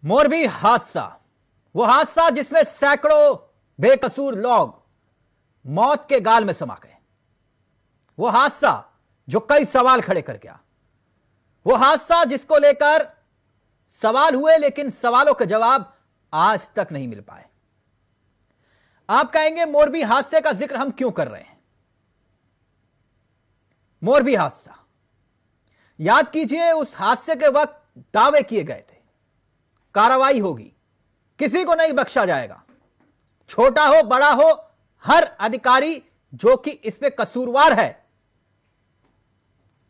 मोरबी हादसा, वो हादसा जिसमें सैकड़ों बेकसूर लोग मौत के गाल में समा गए। वो हादसा जो कई सवाल खड़े कर गया। वो हादसा जिसको लेकर सवाल हुए लेकिन सवालों के जवाब आज तक नहीं मिल पाए। आप कहेंगे मोरबी हादसे का जिक्र हम क्यों कर रहे हैं? मोरबी हादसा, याद कीजिए उस हादसे के वक्त दावे किए गए थे कार्रवाई होगी, किसी को नहीं बख्शा जाएगा, छोटा हो बड़ा हो, हर अधिकारी जो कि इसमें कसूरवार है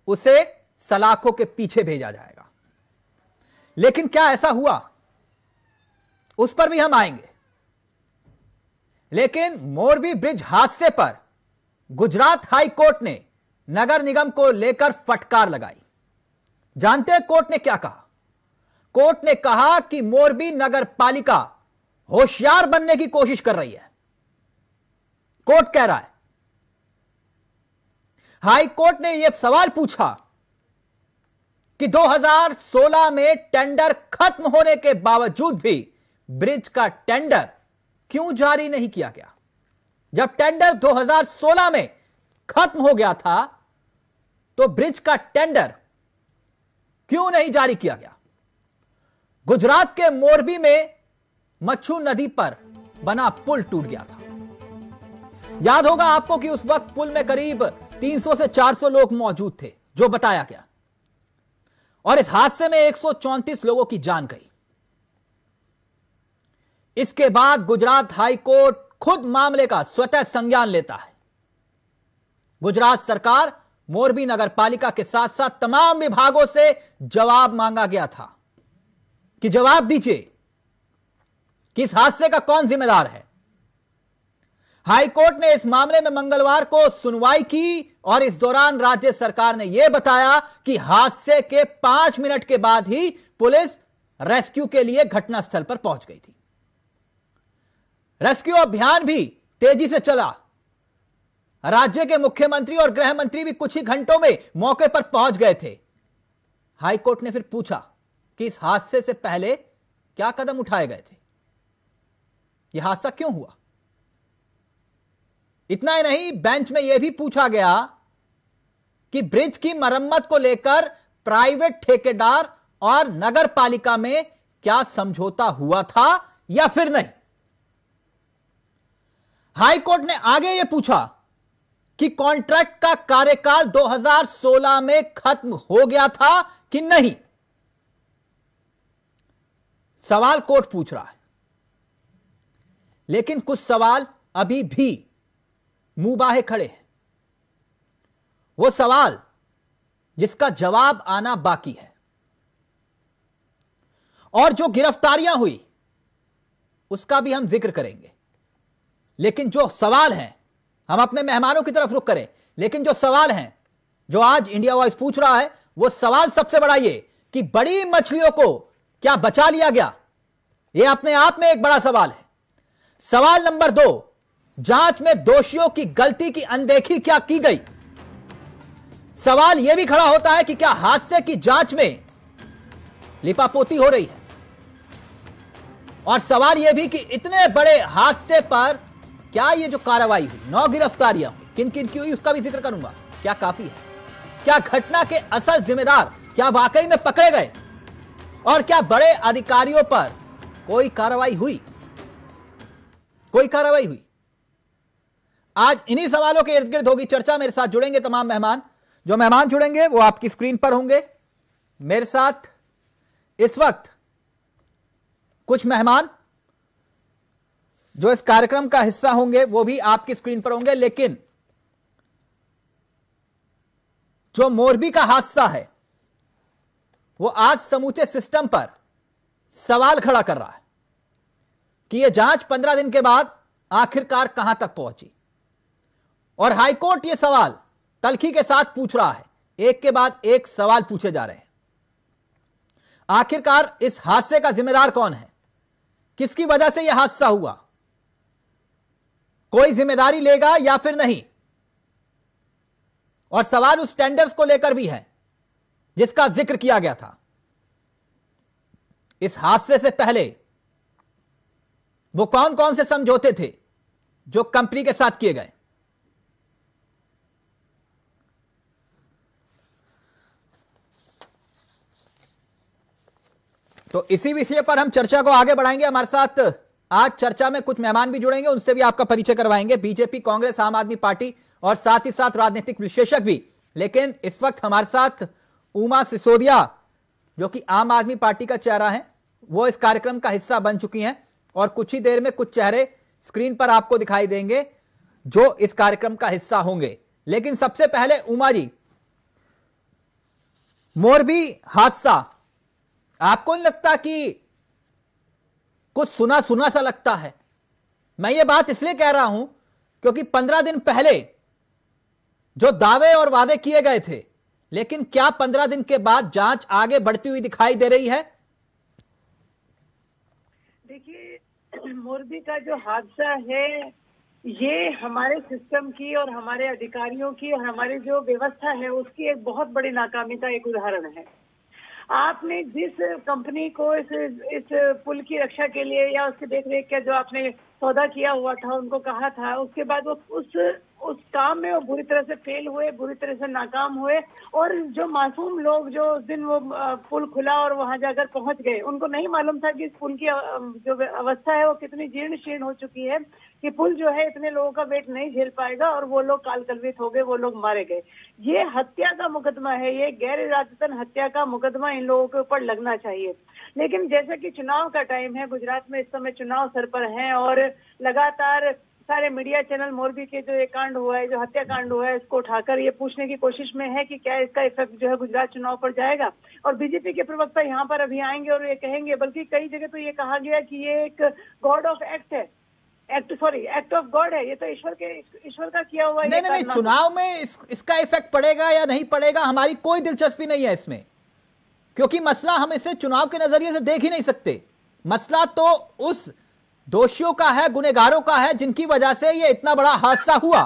उसे सलाखों के पीछे भेजा जाएगा। लेकिन क्या ऐसा हुआ? उस पर भी हम आएंगे। लेकिन मोरबी ब्रिज हादसे पर गुजरात हाई कोर्ट ने नगर निगम को लेकर फटकार लगाई। जानते हैं कोर्ट ने क्या कहा? कोर्ट ने कहा कि मोरबी नगर पालिका होशियार बनने की कोशिश कर रही है। कोर्ट कह रहा है, हाई कोर्ट ने यह सवाल पूछा कि 2016 में टेंडर खत्म होने के बावजूद भी ब्रिज का टेंडर क्यों जारी नहीं किया गया? जब टेंडर 2016 में खत्म हो गया था तो ब्रिज का टेंडर क्यों नहीं जारी किया गया? गुजरात के मोरबी में मच्छू नदी पर बना पुल टूट गया था। याद होगा आपको कि उस वक्त पुल में करीब 300 से 400 लोग मौजूद थे, जो बताया गया, और इस हादसे में 134 लोगों की जान गई। इसके बाद गुजरात हाई कोर्ट खुद मामले का स्वतः संज्ञान लेता है। गुजरात सरकार, मोरबी नगर पालिका के साथ साथ तमाम विभागों से जवाब मांगा गया था कि जवाब दीजिए कि इस हादसे का कौन जिम्मेदार है। हाई कोर्ट ने इस मामले में मंगलवार को सुनवाई की और इस दौरान राज्य सरकार ने यह बताया कि हादसे के 5 मिनट के बाद ही पुलिस रेस्क्यू के लिए घटनास्थल पर पहुंच गई थी। रेस्क्यू अभियान भी तेजी से चला। राज्य के मुख्यमंत्री और गृह मंत्री भी कुछ ही घंटों में मौके पर पहुंच गए थे। हाई कोर्ट ने फिर पूछा कि इस हादसे से पहले क्या कदम उठाए गए थे, यह हादसा क्यों हुआ? इतना ही नहीं, बेंच में यह भी पूछा गया कि ब्रिज की मरम्मत को लेकर प्राइवेट ठेकेदार और नगर पालिका में क्या समझौता हुआ था या फिर नहीं। हाई कोर्ट ने आगे यह पूछा कि कॉन्ट्रैक्ट का कार्यकाल 2016 में खत्म हो गया था कि नहीं। सवाल कोर्ट पूछ रहा है, लेकिन कुछ सवाल अभी भी मुंह बाहे खड़े हैं। वो सवाल जिसका जवाब आना बाकी है। और जो गिरफ्तारियां हुई उसका भी हम जिक्र करेंगे। लेकिन जो सवाल हैं, हम अपने मेहमानों की तरफ रुख करें, लेकिन जो सवाल हैं जो आज इंडिया वॉइस पूछ रहा है, वो सवाल सबसे बड़ा ये कि बड़ी मछलियों को क्या बचा लिया गया? यह अपने आप में एक बड़ा सवाल है। सवाल नंबर 2, जांच में दोषियों की गलती की अनदेखी क्या की गई? सवाल यह भी खड़ा होता है कि क्या हादसे की जांच में लिपापोती हो रही है? और सवाल यह भी कि इतने बड़े हादसे पर क्या ये जो कार्रवाई हुई, 9 गिरफ्तारियां हुई, किन किन की हुई उसका भी जिक्र करूंगा, क्या काफी है? क्या घटना के असल जिम्मेदार क्या वाकई में पकड़े गए? और क्या बड़े अधिकारियों पर कोई कार्रवाई हुई? कोई कार्रवाई हुई? आज इन्हीं सवालों के इर्द गिर्द होगी चर्चा। मेरे साथ जुड़ेंगे तमाम मेहमान। जो मेहमान जुड़ेंगे वो आपकी स्क्रीन पर होंगे। मेरे साथ इस वक्त कुछ मेहमान जो इस कार्यक्रम का हिस्सा होंगे वो भी आपकी स्क्रीन पर होंगे। लेकिन जो मोरबी का हादसा है वो आज समूचे सिस्टम पर सवाल खड़ा कर रहा है कि यह जांच 15 दिन के बाद आखिरकार कहां तक पहुंची। और हाईकोर्ट ये सवाल तल्खी के साथ पूछ रहा है, एक के बाद एक सवाल पूछे जा रहे हैं। आखिरकार इस हादसे का जिम्मेदार कौन है? किसकी वजह से यह हादसा हुआ? कोई जिम्मेदारी लेगा या फिर नहीं? और सवाल उस टेंडर्स को लेकर भी है जिसका जिक्र किया गया था। इस हादसे से पहले वो कौन कौन से समझौते थे जो कंपनी के साथ किए गए? तो इसी विषय पर हम चर्चा को आगे बढ़ाएंगे। हमारे साथ आज चर्चा में कुछ मेहमान भी जुड़ेंगे, उनसे भी आपका परिचय करवाएंगे। बीजेपी, कांग्रेस, आम आदमी पार्टी और साथ ही साथ राजनीतिक विश्लेषक भी। लेकिन इस वक्त हमारे साथ उमा सिसोदिया, जो कि आम आदमी पार्टी का चेहरा है, वो इस कार्यक्रम का हिस्सा बन चुकी हैं और कुछ ही देर में कुछ चेहरे स्क्रीन पर आपको दिखाई देंगे जो इस कार्यक्रम का हिस्सा होंगे। लेकिन सबसे पहले उमा जी, मोरबी हादसा, आपको नहीं लगता कि कुछ सुना सुना सा लगता है? मैं ये बात इसलिए कह रहा हूं क्योंकि 15 दिन पहले जो दावे और वादे किए गए थे, लेकिन क्या 15 दिन के बाद जांच आगे बढ़ती हुई दिखाई दे रही है? देखिए, मोरबी का जो हादसा है ये हमारे सिस्टम की और हमारे अधिकारियों की और हमारी जो व्यवस्था है उसकी एक बहुत बड़ी नाकामी का एक उदाहरण है। आपने जिस कंपनी को इस पुल की रक्षा के लिए या उसकी देखरेख का जो आपने सौदा किया हुआ था, उनको कहा था, उसके बाद वो उस काम में वो बुरी तरह से फेल हुए, बुरी तरह से नाकाम हुए। और जो मासूम लोग जो उस दिन वो पुल खुला और वहां जाकर पहुंच गए, उनको नहीं मालूम था कि इस पुल की जो अवस्था है वो कितनी जीर्ण शीर्ण हो चुकी है कि पुल जो है इतने लोगों का वेट नहीं झेल पाएगा, और वो लोग काल कलवित हो गए, वो लोग मारे गए। ये हत्या का मुकदमा है, ये गैर इरादतन हत्या का मुकदमा इन लोगों के ऊपर लगना चाहिए। लेकिन जैसे कि चुनाव का टाइम है, गुजरात में इस समय चुनाव सर पर है और लगातार सारे मीडिया चैनल मोरबी के जो ये कांड हुआ है, जो हत्याकांड हुआ है, इसको उठाकर ये पूछने की कोशिश में है कि क्या इसका इफेक्ट जो है गुजरात चुनाव पर जाएगा। और बीजेपी के प्रवक्ता यहाँ पर अभी आएंगे और ये कहेंगे, बल्कि कई जगह तो ये कहा गया कि ये एक गॉड ऑफ एक्ट है, एक्ट ऑफ गॉड है, ये तो ईश्वर का किया हुआ। नहीं, चुनाव में इसका इफेक्ट पड़ेगा या नहीं पड़ेगा, हमारी कोई दिलचस्पी नहीं है इसमें, क्योंकि मसला हम इसे चुनाव के नजरिए से देख ही नहीं सकते। मसला तो उस दोषियों का है, गुनहगारों का है, जिनकी वजह से ये इतना बड़ा हादसा हुआ।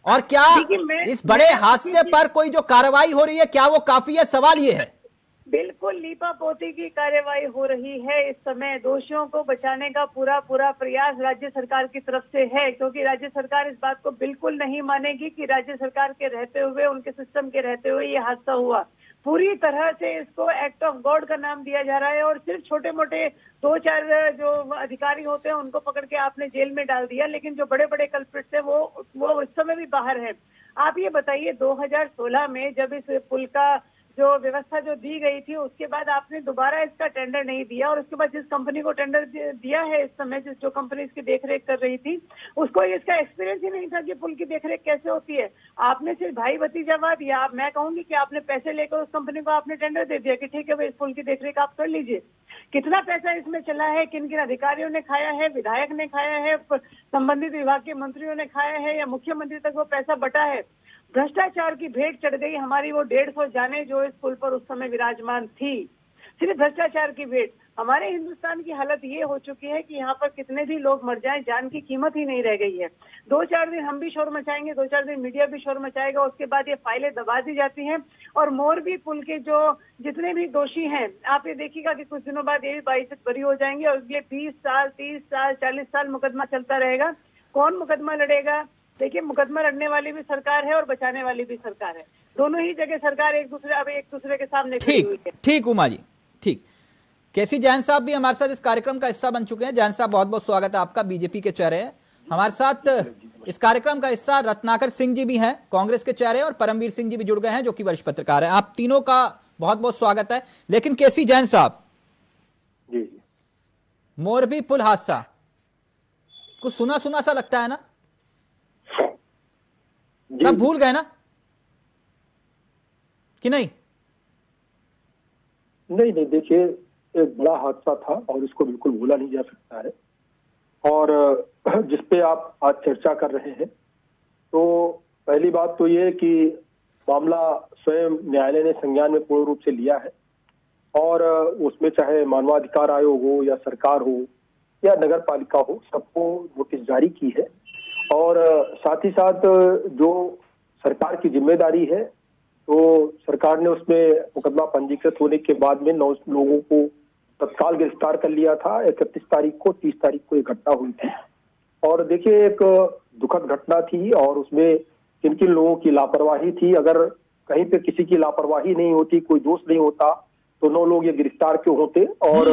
और क्या इस बड़े हादसे पर कोई जो कार्रवाई हो रही है, क्या वो काफी है? सवाल ये है। बिल्कुल लीपापोती की कार्रवाई हो रही है इस समय। दोषियों को बचाने का पूरा प्रयास राज्य सरकार की तरफ से है, क्योंकि राज्य सरकार इस बात को बिल्कुल नहीं मानेगी कि राज्य सरकार के रहते हुए, उनके सिस्टम के रहते हुए ये हादसा हुआ। पूरी तरह से इसको एक्ट ऑफ गॉड का नाम दिया जा रहा है और सिर्फ छोटे मोटे 2-4 जो अधिकारी होते हैं उनको पकड़ के आपने जेल में डाल दिया, लेकिन जो बड़े बड़े कल्प्रिट्स हैं वो इस समय भी बाहर है। आप ये बताइए, 2016 में जब इस पुल का जो व्यवस्था जो दी गई थी, उसके बाद आपने दोबारा इसका टेंडर नहीं दिया, और उसके बाद जिस कंपनी को टेंडर दिया है इस समय, जो कंपनी इसकी देखरेख कर रही थी, उसको इसका एक्सपीरियंस ही नहीं था कि पुल की देखरेख कैसे होती है। आपने सिर्फ भाई भतीजावाद, या मैं कहूंगी कि आपने पैसे लेकर उस कंपनी को आपने टेंडर दे दिया कि ठीक है भाई, इस पुल की देखरेख आप कर लीजिए। कितना पैसा इसमें चला है, किन किन अधिकारियों ने खाया है, विधायक ने खाया है, संबंधित विभाग के मंत्रियों ने खाया है, या मुख्यमंत्री तक वो पैसा बटा है? भ्रष्टाचार की भेंट चढ़ गई हमारी वो 150 जाने जो इस पुल पर उस समय विराजमान थी, सिर्फ भ्रष्टाचार की भेंट। हमारे हिंदुस्तान की हालत ये हो चुकी है कि यहाँ पर कितने भी लोग मर जाएं, जान की कीमत ही नहीं रह गई है। 2-4 दिन हम भी शोर मचाएंगे, 2-4 दिन मीडिया भी शोर मचाएगा, उसके बाद ये फाइलें दबा दी जाती हैं और मोरबी पुल के जो जितने भी दोषी हैं, आप ये देखिएगा कि कुछ दिनों बाद ये भी बाइज्जत बरी हो जाएंगे और अगले 20 साल, 30 साल, 40 साल मुकदमा चलता रहेगा। कौन मुकदमा लड़ेगा? देखिए, मुकदमा लड़ने वाली भी सरकार है और बचाने वाली भी सरकार है, दोनों ही जगह सरकार एक दूसरे के सामने खड़ी हुई है। ठीक उमा जी, ठीक। केसी जैन साहब भी हमारे साथ इस कार्यक्रम का हिस्सा बन चुके हैं। जैन साहब, बहुत बहुत स्वागत है आपका, बीजेपी के चेहरे हैं। हमारे साथ इस कार्यक्रम का हिस्सा रत्नाकर सिंह जी भी हैं, कांग्रेस के चेहरे, और परमवीर सिंह जी भी जुड़ गए हैं जो कि वरिष्ठ पत्रकार हैं। आप तीनों का बहुत बहुत स्वागत है। लेकिन केसी जैन साहब, मोरबी पुल हादसा कुछ सुना सुना सा लगता है ना? सब भूल गए ना कि नहीं? नहीं, देखिए, एक बड़ा हादसा था और इसको बिल्कुल भूला नहीं जा सकता है। और जिस पे आप आज चर्चा कर रहे हैं, तो पहली बात तो ये कि मामला स्वयं न्यायालय ने संज्ञान में पूर्ण रूप से लिया है, और उसमें चाहे मानवाधिकार आयोग हो या सरकार हो या नगर पालिका हो, सबको नोटिस जारी की है। और साथ ही साथ जो सरकार की जिम्मेदारी है, तो सरकार ने उसमें मुकदमा पंजीकृत होने के बाद में 9 लोगों को तत्काल गिरफ्तार कर लिया था। 31 तारीख को, 30 तारीख को ये घटना हुई थी। और देखिए, एक दुखद घटना थी और उसमें किन किन लोगों की लापरवाही थी। अगर कहीं पे किसी की लापरवाही नहीं होती, कोई दोष नहीं होता, तो 9 लोग ये गिरफ्तार क्यों होते। और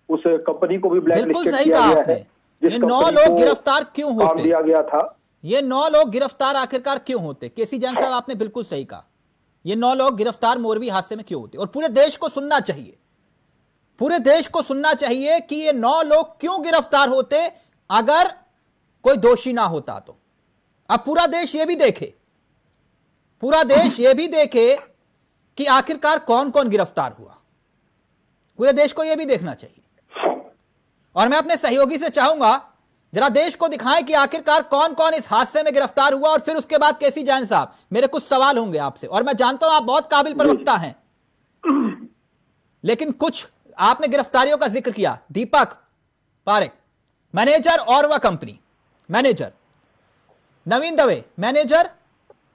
उस कंपनी को भी ब्लैकलिस्टेड किया गया है। ये 9 लोग गिरफ्तार क्यों होते, काम दिया गया था। ये 9 लोग गिरफ्तार आखिरकार क्यों होते? केसी जैन साहब, आपने बिल्कुल सही कहा। ये 9 लोग गिरफ्तार मोरबी हादसे में क्यों होते? और पूरे देश को सुनना चाहिए, पूरे देश को सुनना चाहिए कि ये 9 लोग क्यों गिरफ्तार होते अगर कोई दोषी ना होता तो। अब पूरा देश ये भी देखे, पूरा देश ये भी देखे कि आखिरकार कौन कौन गिरफ्तार हुआ। पूरे देश को यह भी देखना चाहिए। और मैं अपने सहयोगी से चाहूंगा जरा देश को दिखाएं कि आखिरकार कौन कौन इस हादसे में गिरफ्तार हुआ। और फिर उसके बाद केसी जैन साहब, मेरे कुछ सवाल होंगे आपसे। और मैं जानता हूं आप बहुत काबिल प्रवक्ता हैं, लेकिन कुछ आपने गिरफ्तारियों का जिक्र किया। Deepak Parekh, manager Oreva company, manager Naveen Dave, manager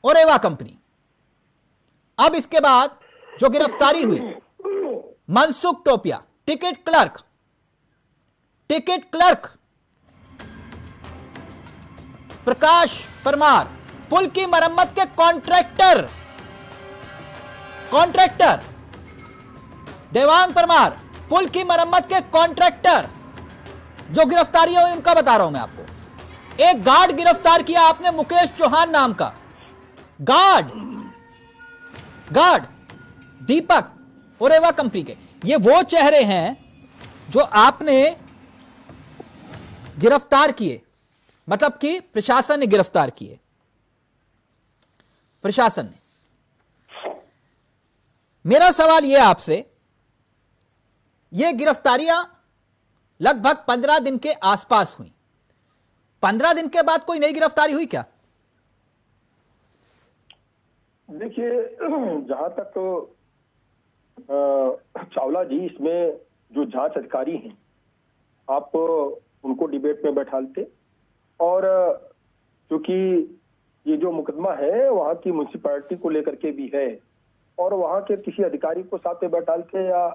Oreva company. अब इसके बाद जो गिरफ्तारी हुई, मनसुख टोपिया, टिकट क्लर्क, प्रकाश परमार, पुल की मरम्मत के कॉन्ट्रैक्टर, देवांग परमार, पुल की मरम्मत के कॉन्ट्रैक्टर। जो गिरफ्तारी हुई उनका बता रहा हूं मैं आपको। एक गार्ड गिरफ्तार किया आपने, मुकेश चौहान नाम का गार्ड दीपक ओरेवा कंपनी के। ये वो चेहरे हैं जो आपने गिरफ्तार किए, मतलब कि प्रशासन ने गिरफ्तार किए, प्रशासन ने। मेरा सवाल यह आपसे, ये गिरफ्तारियां लगभग 15 दिन के आसपास हुई। 15 दिन के बाद कोई नई गिरफ्तारी हुई क्या? देखिए, जहां तक चावला जी, इसमें जो जांच अधिकारी हैं, आप उनको डिबेट में बैठालते। और क्योंकि ये जो मुकदमा है वहां की म्युनिसिपैलिटी को लेकर के भी है, और वहां के किसी अधिकारी को साथ में बैठालते या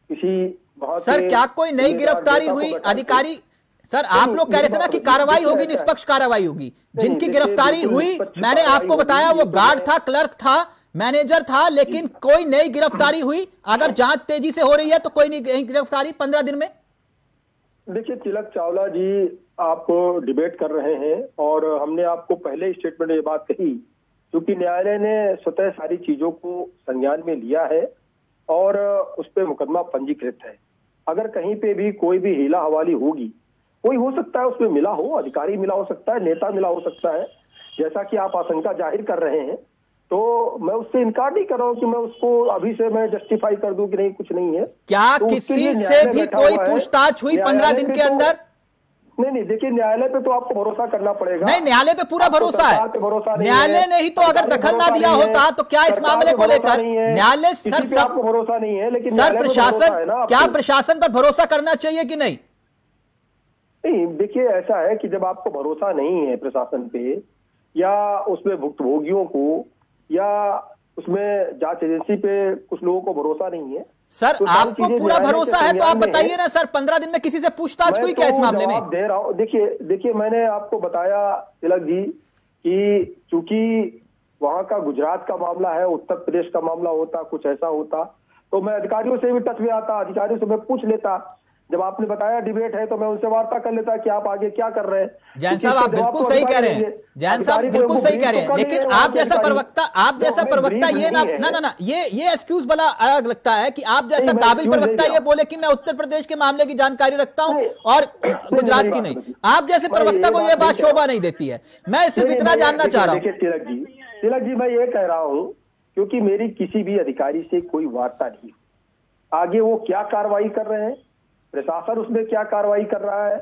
किसी वहां सर, क्या कोई नई गिरफ्तारी हुई? अधिकारी सर, आप लोग कह रहे थे ना कि कार्रवाई होगी, निष्पक्ष कार्रवाई होगी। जिनकी गिरफ्तारी हुई, मैंने आपको बताया, वो गार्ड था, क्लर्क था, मैनेजर था, लेकिन कोई नई गिरफ्तारी हुई? अगर जांच तेजी से हो रही है तो कोई नई गिरफ्तारी 15 दिन में? देखिए तिलक चावला जी, आप डिबेट कर रहे हैं और हमने आपको पहले स्टेटमेंट में ये बात कही, क्योंकि न्यायालय ने स्वतः सारी चीजों को संज्ञान में लिया है और उस पर मुकदमा पंजीकृत है। अगर कहीं पे भी कोई भी हीला हवाली होगी, कोई हो सकता है उसमें मिला हो, अधिकारी मिला हो सकता है, नेता मिला हो सकता है, जैसा कि आप आशंका जाहिर कर रहे हैं, तो मैं उससे इनकार नहीं कर रहा हूं कि मैं उसको अभी से मैं जस्टिफाई कर दूं कि नहीं, कुछ नहीं है। क्या तो किसी से भी कोई पूछताछ हुई 15 दिन के अंदर? नहीं, देखिए न्यायालय पे तो आपको भरोसा करना पड़ेगा। नहीं, न्यायालय पे पूरा भरोसा है। न्यायालय ने ही तो अगर दखल ना दिया होता तो क्या इस मामले को लेकर न्यायालय, सर सबको भरोसा नहीं है, लेकिन सर प्रशासन, क्या प्रशासन पर भरोसा करना चाहिए कि नहीं? नहीं, देखिए ऐसा है कि जब आपको भरोसा नहीं है प्रशासन पे, या उसमें भुक्तभोगियों को, या उसमें जांच एजेंसी पे कुछ लोगों को भरोसा नहीं है। सर, आपको पूरा भरोसा है तो आप बताइए ना सर, 15 दिन में किसी से पूछताछ हुई क्या इस मामले में? दे रहा हूं। देखिए मैंने आपको बताया तिलक जी कि चूंकि वहां का गुजरात का मामला है, उत्तर प्रदेश का मामला होता, कुछ ऐसा होता तो मैं अधिकारियों से भी टच में आता, अधिकारियों से मैं पूछ लेता। जब आपने बताया डिबेट है तो मैं उनसे वार्ता कर लेता कि आप आगे क्या कर रहे हैं। जैन साहब, आप बिल्कुल सही कह रहे हैं, जैन साहब बिल्कुल सही कह रहे हैं, लेकिन आप जैसा प्रवक्ता ये ना ये एक्सक्यूज बड़ा अलग लगता है कि आप जैसा काबिल प्रवक्ता ये बोले कि मैं उत्तर प्रदेश के मामले की जानकारी रखता हूं और गुजरात की नहीं। आप जैसे प्रवक्ता को यह बात शोभा नहीं देती है। मैं सिर्फ इतना जानना चाह रहा हूँ। तिलक जी, मैं ये कह रहा हूँ क्योंकि मेरी किसी भी अधिकारी से कोई वार्ता नहीं, आगे वो क्या कार्रवाई कर रहे हैं, प्रशासन उसमें क्या कार्रवाई कर रहा है,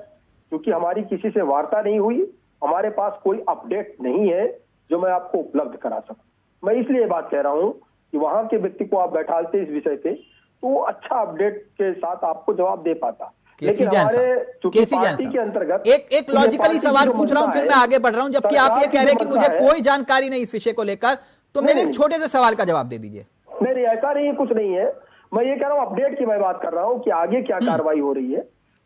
क्योंकि हमारी किसी से वार्ता नहीं हुई, हमारे पास कोई अपडेट नहीं है जो मैं आपको उपलब्ध करा सकूं। मैं इसलिए बात कह रहा हूं कि वहां के व्यक्ति को आप बैठालते इस विषय पे तो अच्छा अपडेट के साथ आपको जवाब दे पाता। लेकिन हमारे पार्टी के अंतर्गत एक लॉजिकली सवाल पूछ रहा हूं, फिर मैं आगे बढ़ रहा हूं। जबकि आप ये कह रहे हैं कि मुझे कोई जानकारी नहीं इस विषय को लेकर, तो मेरे एक छोटे से सवाल का जवाब दे दीजिए। नहीं, ऐसा नहीं है, कुछ नहीं है। मैं ये कह रहा हूँ अपडेट की मैं बात कर रहा हूँ कि आगे क्या कार्रवाई हो रही है,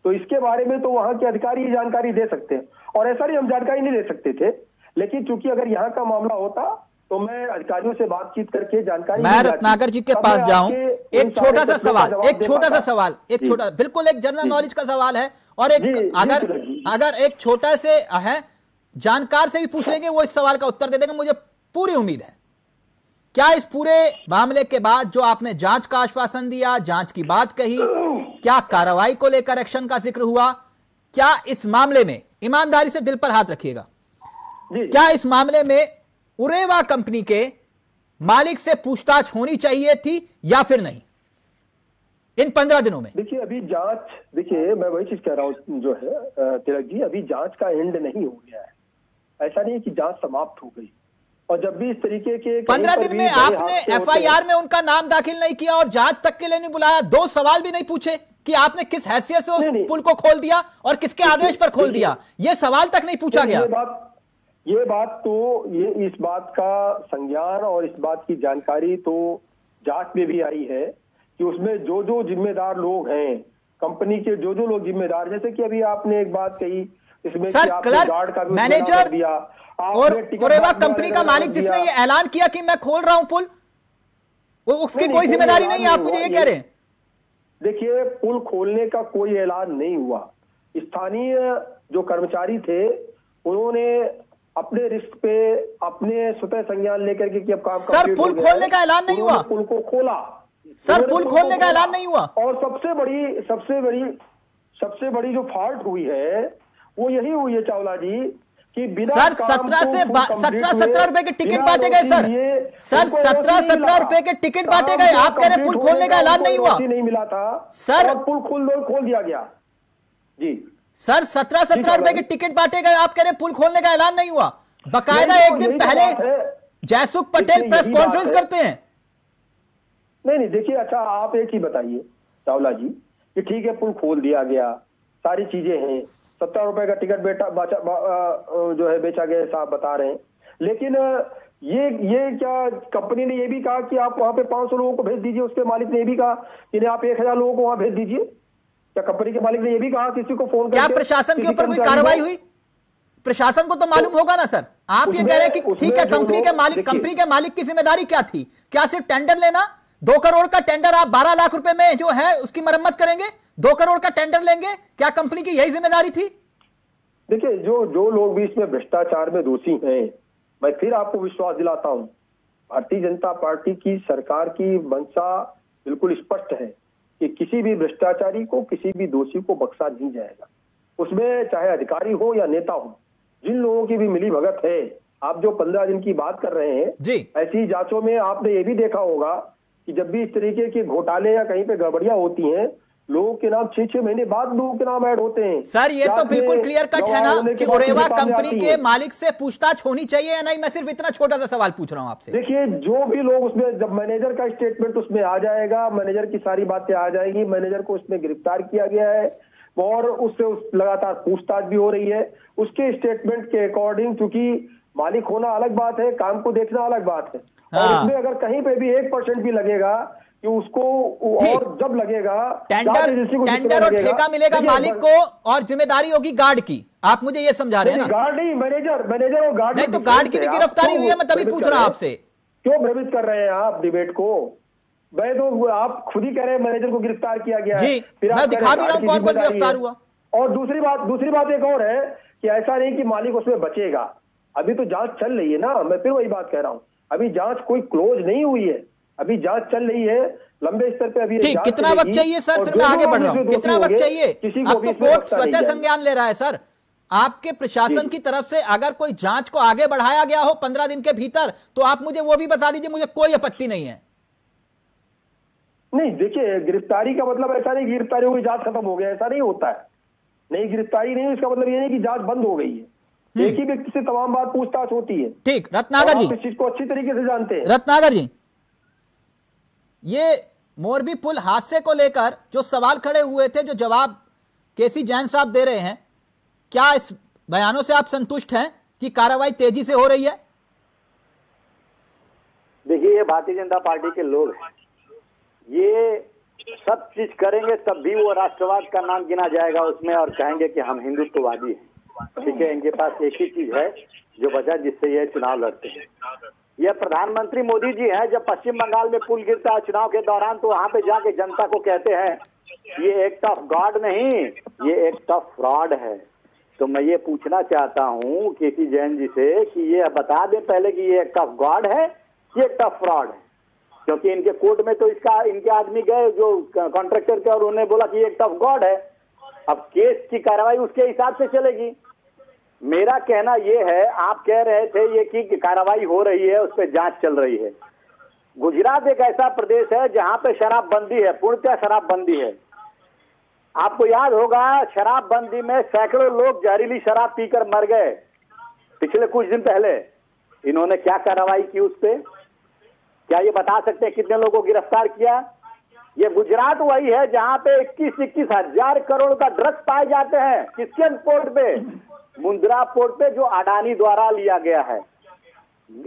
तो इसके बारे में तो वहां के अधिकारी ही जानकारी दे सकते हैं, और ऐसा नहीं हम जानकारी नहीं दे सकते थे, लेकिन चूंकि अगर यहाँ का मामला होता तो मैं अधिकारियों से बातचीत करके जानकारी, मैं रत्नाकर जी के पास जाऊं, एक छोटा सा सवाल, एक छोटा बिल्कुल एक जनरल नॉलेज का सवाल है, और एक अगर एक छोटा से है जानकार से भी पूछ लेंगे वो इस सवाल का उत्तर दे देंगे, मुझे पूरी उम्मीद है। क्या इस पूरे मामले के बाद जो आपने जांच का आश्वासन दिया, जांच की बात कही, क्या कार्रवाई को लेकर एक्शन का जिक्र हुआ? क्या इस मामले में, ईमानदारी से दिल पर हाथ रखिएगा, क्या इस मामले में उरेवा कंपनी के मालिक से पूछताछ होनी चाहिए थी या फिर नहीं इन 15 दिनों में? देखिए अभी जांच, देखिए मैं वही चीज कह रहा हूं जो है तिलक जी, अभी जांच का एंड नहीं हो गया है। ऐसा नहीं है कि जांच समाप्त हो गई, और जब भी इस तरीके के 15 दिन में आपने एफआईआर में उनका नाम दाखिल नहीं किया और जांच तक के लिए नहीं बुलाया, 2 सवाल भी नहीं पूछे कि आपने किस हैसियत से उस पुल को खोल दिया और किसके आदेश पर खोल दिया, ये सवाल तक नहीं पूछा गया। ये बात तो ये इस बात का संज्ञान और इस बात की जानकारी तो जांच में भी आई है कि उसमें जो जो जिम्मेदार लोग हैं, कंपनी के जो जो लोग जिम्मेदार, जैसे कि अभी आपने एक बात कही इसमें सर, क्लर्क, मैनेजर और उरेवा कंपनी का मालिक जिसने ये ऐलान किया कि मैं खोल रहा हूं पुल, उसकी कोई जिम्मेदारी नहीं है, आप मुझे ये कह रहे हैं? देखिए पुल खोलने का कोई ऐलान नहीं हुआ। स्थानीय जो कर्मचारी थे उन्होंने अपने रिस्क पे अपने स्वतः संज्ञान लेकर के कि अब काम सर पुल खोलने का ऐलान नहीं हुआ, पुल को खोला सर, पुल खोलने का ऐलान नहीं हुआ। और सबसे बड़ी जो फॉल्ट हुई है वो यही हुई है चावला जी कि बिना सर 17 रुपए के टिकट बांटे गए सर 17 रुपए के टिकट बांटे गए, आप कह रहे पुल खोलने का ऐलान नहीं हुआ? नहीं मिला था सर, पुल खोल दिया गया जी सर। 17 रुपए के टिकट बांटे गए, आप कह रहे पुल खोलने का ऐलान नहीं हुआ। बकायदा एक दिन पहले जयसुख पटेल प्रेस कॉन्फ्रेंस करते हैं। नहीं देखिए, अच्छा आप एक ही बताइए चावला जी कि ठीक है पुल खोल दिया गया, सारी चीजें हैं, 17 रुपए का टिकट जो है बेचा गया, साहब बता रहे हैं, लेकिन ये क्या कंपनी ने ये भी कहा कि आप वहां पे 500 लोगों को भेज दीजिए? उसके मालिक ने ये भी कहा कि आप 1000 लोगों को वहां भेज दीजिए? क्या कंपनी के मालिक ने ये भी कहा किसी को फोन करके? क्या प्रशासन के ऊपर कोई कार्रवाई हुई? प्रशासन को तो मालूम होगा ना सर। आप ये कह रहे हैं कि ठीक है कंपनी के मालिक की जिम्मेदारी क्या थी? क्या सिर्फ टेंडर लेना? 2 करोड़ का टेंडर आप 12 लाख रुपए में जो है उसकी मरम्मत करेंगे, 2 करोड़ का टेंडर लेंगे, क्या कंपनी की यही जिम्मेदारी थी? देखिए जो लोग भी इसमें भ्रष्टाचार में दोषी हैं, मैं फिर आपको विश्वास दिलाता हूं, भारतीय जनता पार्टी की सरकार की मंशा बिल्कुल स्पष्ट है कि किसी भी भ्रष्टाचारी को, किसी भी दोषी को बख्शा नहीं जाएगा। उसमें चाहे अधिकारी हो या नेता हो, जिन लोगों की भी मिली भगत है, आप जो 15 दिन की बात कर रहे हैं जी, ऐसी जांचों में आपने ये भी देखा होगा कि जब भी इस तरीके के घोटाले या कहीं पे गड़बड़ियां होती हैं, लोगों के नाम 6-6 महीने बाद लोगों के नाम ऐड होते हैं। सर ये तो बिल्कुल क्लियर कट है ना कि उरेवा कंपनी के मालिक से पूछताछ होनी चाहिए या नहीं? मैं सिर्फ इतना छोटा सा सवाल पूछ रहा हूं आपसे। देखिए जो भी लोग उसमें, जब मैनेजर का स्टेटमेंट उसमें आ जाएगा, मैनेजर की सारी बातें आ जाएगी, मैनेजर को उसमें गिरफ्तार किया गया है और उससे लगातार पूछताछ भी हो रही है। उसके स्टेटमेंट के अकॉर्डिंग, क्योंकि मालिक होना अलग बात है, काम को देखना अलग बात है, और उसमें अगर कहीं पे भी 1% भी लगेगा कि उसको, और जब लगेगा टेंडर और ठेका मिलेगा मालिक को और जिम्मेदारी होगी गार्ड की। आप मुझे ये समझा रहे हैं ना? गार्ड नहीं, मैनेजर और गार्ड नहीं, तो गार्ड की भी गिरफ्तारी हुई है, मैं तभी पूछ रहा हूं आपसे। क्यों भ्रमित कर रहे हैं आप डिबेट को? मैं तो, आप खुद ही कह रहे हैं मैनेजर को गिरफ्तार किया गया है, फिर मैं दिखा भी रहा हूं कौन कौन गिरफ्तार हुआ। और दूसरी बात एक और है कि ऐसा नहीं कि मालिक उसमें बचेगा, अभी तो जांच चल रही है ना। मैं फिर वही बात कह रहा हूं, अभी जांच कोई क्लोज नहीं हुई है, अभी जांच चल रही है लंबे स्तर पे। अभी ठीक, कितना वक्त चाहिए सर? फिर मैं आगे बढ़ रहा हूं, कितना वक्त चाहिए? अब तो कोर्ट स्वतः संज्ञान ले रहा है सर। आपके प्रशासन की तरफ से अगर कोई जांच को आगे बढ़ाया गया हो 15 दिन के भीतर, तो आप मुझे वो भी बता दीजिए, मुझे कोई आपत्ति नहीं है। नहीं देखिए, गिरफ्तारी का मतलब ऐसा नहीं गिरफ्तारी हुई जांच खत्म हो गया, ऐसा नहीं होता है। नहीं, गिरफ्तारी नहीं, इसका मतलब ये नहीं कि जांच बंद हो गई है। एक ही व्यक्ति से तमाम बात पूछताछ होती है। ठीक, रत्नाकर जी, इस चीज को अच्छी तरीके से जानते हैं। रत्नाकर जी, ये मोरबी पुल हादसे को लेकर जो सवाल खड़े हुए थे, जो जवाब केसी जैन साहब दे रहे हैं, क्या इस बयानों से आप संतुष्ट हैं कि कार्रवाई तेजी से हो रही है? देखिए, ये भारतीय जनता पार्टी के लोग हैं, ये सब चीज करेंगे तब भी वो राष्ट्रवाद का नाम गिना जाएगा उसमें और कहेंगे कि हम हिंदुत्ववादी हैं। ठीक है, इनके पास एक ही चीज है जो बचा जिससे ये चुनाव लड़ते हैं। ये प्रधानमंत्री मोदी जी हैं, जब पश्चिम बंगाल में पुल गिरता है चुनाव के दौरान तो वहां पे जाके जनता को कहते हैं ये एक्ट ऑफ गॉड नहीं, ये एक्ट ऑफ फ्रॉड है। तो मैं ये पूछना चाहता हूँ केसी जैन जी से कि ये बता दें पहले कि ये एक्ट ऑफ गॉड है कि एक्ट ऑफ फ्रॉड है, क्योंकि इनके कोर्ट में तो इसका इनके आदमी गए जो कॉन्ट्रैक्टर के और उन्होंने बोला कि एक्ट ऑफ गॉड है। अब केस की कार्रवाई उसके हिसाब से चलेगी। मेरा कहना यह है, आप कह रहे थे ये कि कार्रवाई हो रही है, उस पर जांच चल रही है। गुजरात एक ऐसा प्रदेश है जहां पे शराबबंदी है, पूर्णतः शराबबंदी है। आपको याद होगा शराबबंदी में सैकड़ों लोग जहरीली शराब पीकर मर गए पिछले कुछ दिन पहले। इन्होंने क्या कार्रवाई की उस पर? क्या ये बता सकते हैं कितने लोगों को गिरफ्तार किया? ये गुजरात वही है जहां पे 21 हजार करोड़ का ड्रग्स पाए जाते हैं। किसके पोर्ट पे? मुंद्रा पोर्ट पे, जो अडानी द्वारा लिया गया है।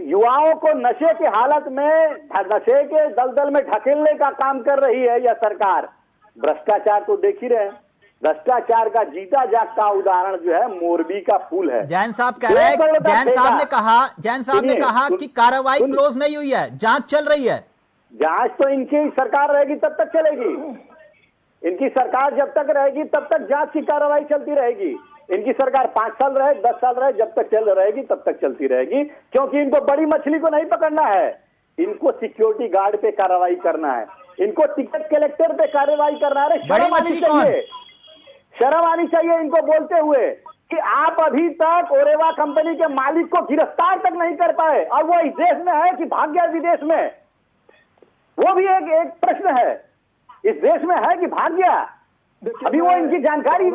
युवाओं को नशे की हालत में, नशे के दलदल में ढकेलने का काम कर रही है यह सरकार। भ्रष्टाचार तो देख ही रहे हैं। भ्रष्टाचार का जीता जागता उदाहरण जो है मोरबी का पुल है। जैन साहब कह रहे हैं, जैन साहब ने कहा कि कार्रवाई क्लोज नहीं हुई है, जांच चल रही है। जांच तो इनकी सरकार रहेगी तब तक चलेगी। इनकी सरकार जब तक रहेगी तब तक जांच की कार्रवाई चलती रहेगी। इनकी सरकार 5 साल रहे, 10 साल रहे, जब तक चल रहेगी तब तक चलती रहेगी, क्योंकि इनको बड़ी मछली को नहीं पकड़ना है। इनको सिक्योरिटी गार्ड पे कार्रवाई करना है, इनको टिकट कलेक्टर पे कार्रवाई करना है। बड़ी मछली कौन? शर्म आनी चाहिए इनको बोलते हुए कि आप अभी तक ओरेवा कंपनी के मालिक को गिरफ्तार तक नहीं कर पाए, और वो इस देश में है कि भाग गया विदेश में? वो भी एक प्रश्न है। इस देश में है कि भाग गया? अभी वो इनकी जानकारी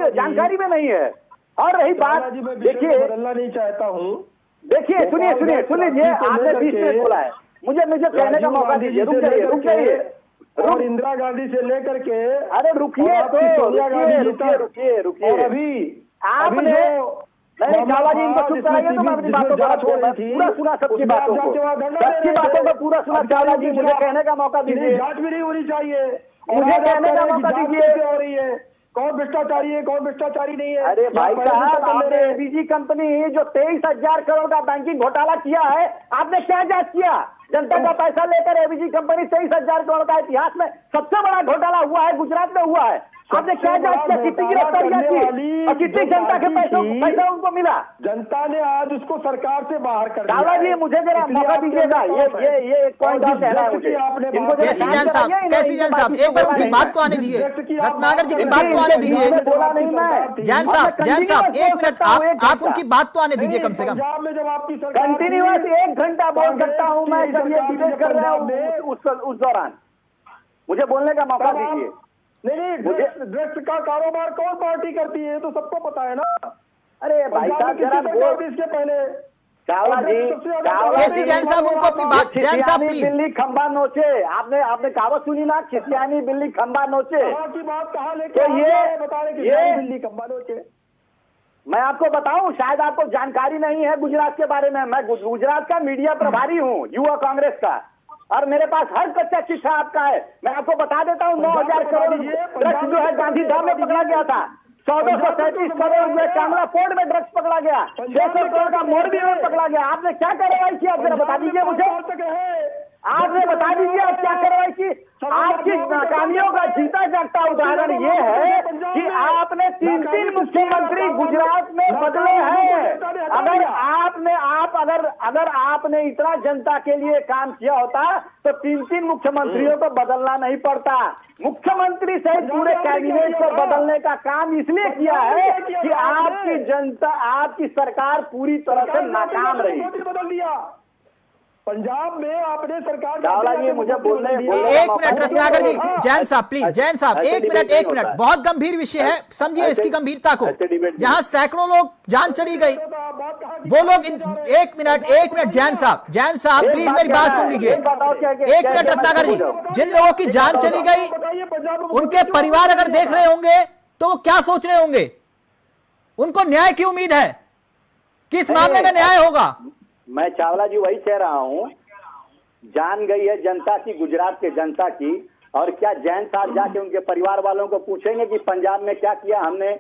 में नहीं है। और रही बात, देखिए, बदलना नहीं चाहता हूँ। देखिए, सुनिए, आपने 20 मिनट बोला है, मुझे कहने का मौका दीजिए। रुक जाइए। और इंदिरा गांधी से लेकर के, अरे रुकिए, और अभी आपने चावला जी इनको चुप कराइए तो मैं अपनी बातों को पूरा सुना, सबकी बातों को पूरा सुना। चावला जी मुझे कहने का मौका दीजिए। जांच भी नहीं होनी चाहिए, मुझे कहने का मौका दीजिए। हो रही है, कौन भ्रष्टाचारी है, कौन भ्रष्टाचारी नहीं है? अरे भाई साहब, आपने एबीजी कंपनी जो 23,000 करोड़ का बैंकिंग घोटाला किया है, आपने क्या जांच किया? जनता का पैसा लेकर एबीजी कंपनी 23,000 करोड़ का इतिहास में सबसे बड़ा घोटाला हुआ है, गुजरात में हुआ है। आपने क्या जांच किया? कितनी गिरफ्तारियां की और कितनी जनता के पैसा उनको मिला? जनता ने आज उसको सरकार से बाहर कर दिया। चावला जी मुझे जरा मौका दीजिएगा, ये एक पॉइंट और कहना है मुझे। कैसी जैन साहब, एक बार उनकी बात तो आने दीजिए, रत्नाकर जी की बात तो आने दीजिए। बोला नहीं मैं। जैन साहब, एक मिनट, आप उनकी बात तो आने दीजिए कम से कम। पंजाब में जब आपकी कंटिन्यूअस 1 घंटा बोल सकता हूँ मैं, जब ये डिबेट कर रहा हूँ उस दौरान मुझे बोलने का मौका दीजिए। नहीं, ड्रग्स का कारोबार कौन पार्टी करती है तो सबको पता है ना। अरे भाई साहब जरा इसके पहले चावला जी, केसी जैन साहब उनको अपनी बात, जैन साहब प्लीज। बिल्ली खंबा नोचे, आपने कहावत सुनी ना, खिसियानी बिल्ली खंबा नोचे। की बात कहाँ लेके तो ये बिल्ली खंबा नोचे? मैं आपको बताऊं, शायद आपको जानकारी नहीं है गुजरात के बारे में। मैं गुजरात का मीडिया प्रभारी हूं, युवा कांग्रेस का, और मेरे पास हर कच्चा चिट्ठा आपका है। मैं आपको बता देता हूं, 9,000 करोड़ ड्रग्स जो है गांधीधाम में पकड़ा गया था, 1437 करोड़ में कांगड़ा पोर्ट में ड्रग्स पकड़ा गया, 600 करोड़ का मोरबी में पकड़ा गया। आपने क्या कार्रवाई की? आप जरा बता दीजिए मुझे, आपने बता दीजिए आप क्या कार्रवाई की? आपकी नाकामियों का जीता जागता उदाहरण ये है कि आपने 3 मुख्यमंत्री गुजरात में बदले हैं। अगर आपने इतना जनता के लिए काम किया होता तो 3 मुख्यमंत्रियों को बदलना नहीं पड़ता। मुख्यमंत्री सहित पूरे कैबिनेट को बदलने का काम इसलिए किया है कि आपकी जनता, आपकी सरकार पूरी तरह से नाकाम रही। बदल दिया पंजाब में आपने सरकार। चावला जी मुझे बोलने एक मिनट रत्नाकर जी, जैन साहब प्लीज, जैन साहब एक मिनट, बहुत गंभीर विषय है, समझिए इसकी गंभीरता को। यहाँ सैकड़ों लोग जान चली गई, वो लोग एक मिनट जैन साहब प्लीज मेरी बात सुन लीजिए। एक मिनट रत्नाकर जी, जिन लोगों की जान चली गई उनके परिवार अगर देख रहे होंगे तो वो क्या सोच रहे होंगे? उनको न्याय की उम्मीद है, किस मामले में न्याय होगा? मैं चावला जी वही कह रहा हूं, जान गई है जनता की, गुजरात के जनता की, और क्या जैन साहब जाके उनके परिवार वालों को पूछेंगे कि पंजाब में क्या किया हमने